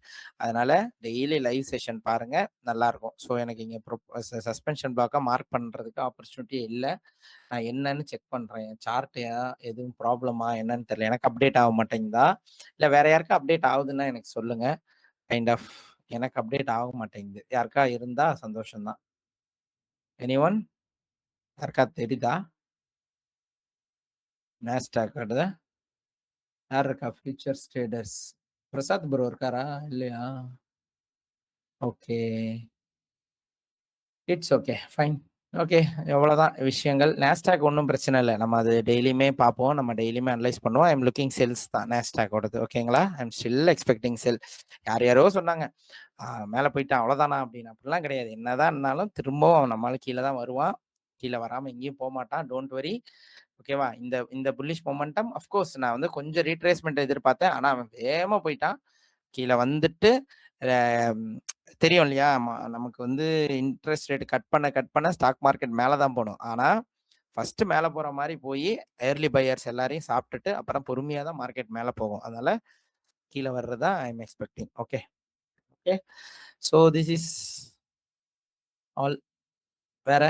அதனால டெய்லி லைவ் செஷன் பாருங்க. நல்லா இருக்கும். ஸோ எனக்கு இங்க சஸ்பென்ஷன் பிளாக்கா மார்க் பண்றதுக்கு ஆப்பர்ச்சுனிட்டி இல்ல. நான் என்னன்னு செக் பண்றேன். சார்ட்யா எதுவும் ப்ராப்ளமா என்னன்னு தெரியல. எனக்கு அப்டேட் ஆக மாட்டேங்குதா? இல்ல வேற யாருக்கா அப்டேட் ஆகுதுன்னா எனக்கு சொல்லுங்க. கைண்ட் ஆஃப் எனக்கு அப்டேட் ஆக மாட்டேங்குது. யாருக்கா இருந்தா சந்தோஷம் தான். எனிஒன்? யாருக்கா தெரியுதா? நாஸ்டாக் ஓடது? யார் இருக்கா? Futures traders. பிரசாத் ப்ரோ இருக்காரா? இல்லையா? Okay. It's okay. Fine. Okay. எவ்வளோதான் விஷயங்கள். நாஸ்டாக் ஒண்ணும் பிரச்சனை இல்ல. நம்ம அது டெய்லியுமே பார்ப்போம். நம்ம டெய்லியுமே அனலைஸ் பண்ணுவோம். ஐ அம் லுக்கிங் செல்ஸ் தான் நாஸ்டாக்கோடது. ஓகேங்களா? ஐ அம் ஸ்டில் எக்ஸ்பெக்டிங் செல். யார் யாரோ சொன்னாங்க. மேல போயிட்டான் அவ்வளோதானா அப்படின்னு. அப்படிலாம் கிடையாது. என்னதான் இருந்தாலும் திரும்பவும் நம்மாள் கீழ தான் வருவான். கீழ வராம எங்கேயும் போமாட்டான். Don't worry. ஓகேவா? இந்த இந்த புல்லிஷ் மொமெண்டம் அஃப்கோர்ஸ் நான் வந்து கொஞ்சம் ரீட்ரேஸ்மென்ட் எதிர்பார்த்தேன். ஆனா அவன் வேகமா போயிட்டான். கீழ வந்துட்டு அ தெரியும் இல்லையா? நமக்கு வந்து இன்ட்ரெஸ்ட் ரேட் கட் பண்ண ஸ்டாக் மார்க்கெட் மேல தான் போணும். ஆனா, ஃபர்ஸ்ட் மேல போற மாரி போயி, ஏர்லி பையர்ஸ் எல்லாரையும் சாப்பிட்டுட்டு, அப்புறம் பொறுமையா தான் மார்க்கெட் மேல போகும். அதனால கீழ வர்றது தான் I am expecting. Okay. Okay. So this is all. வேற?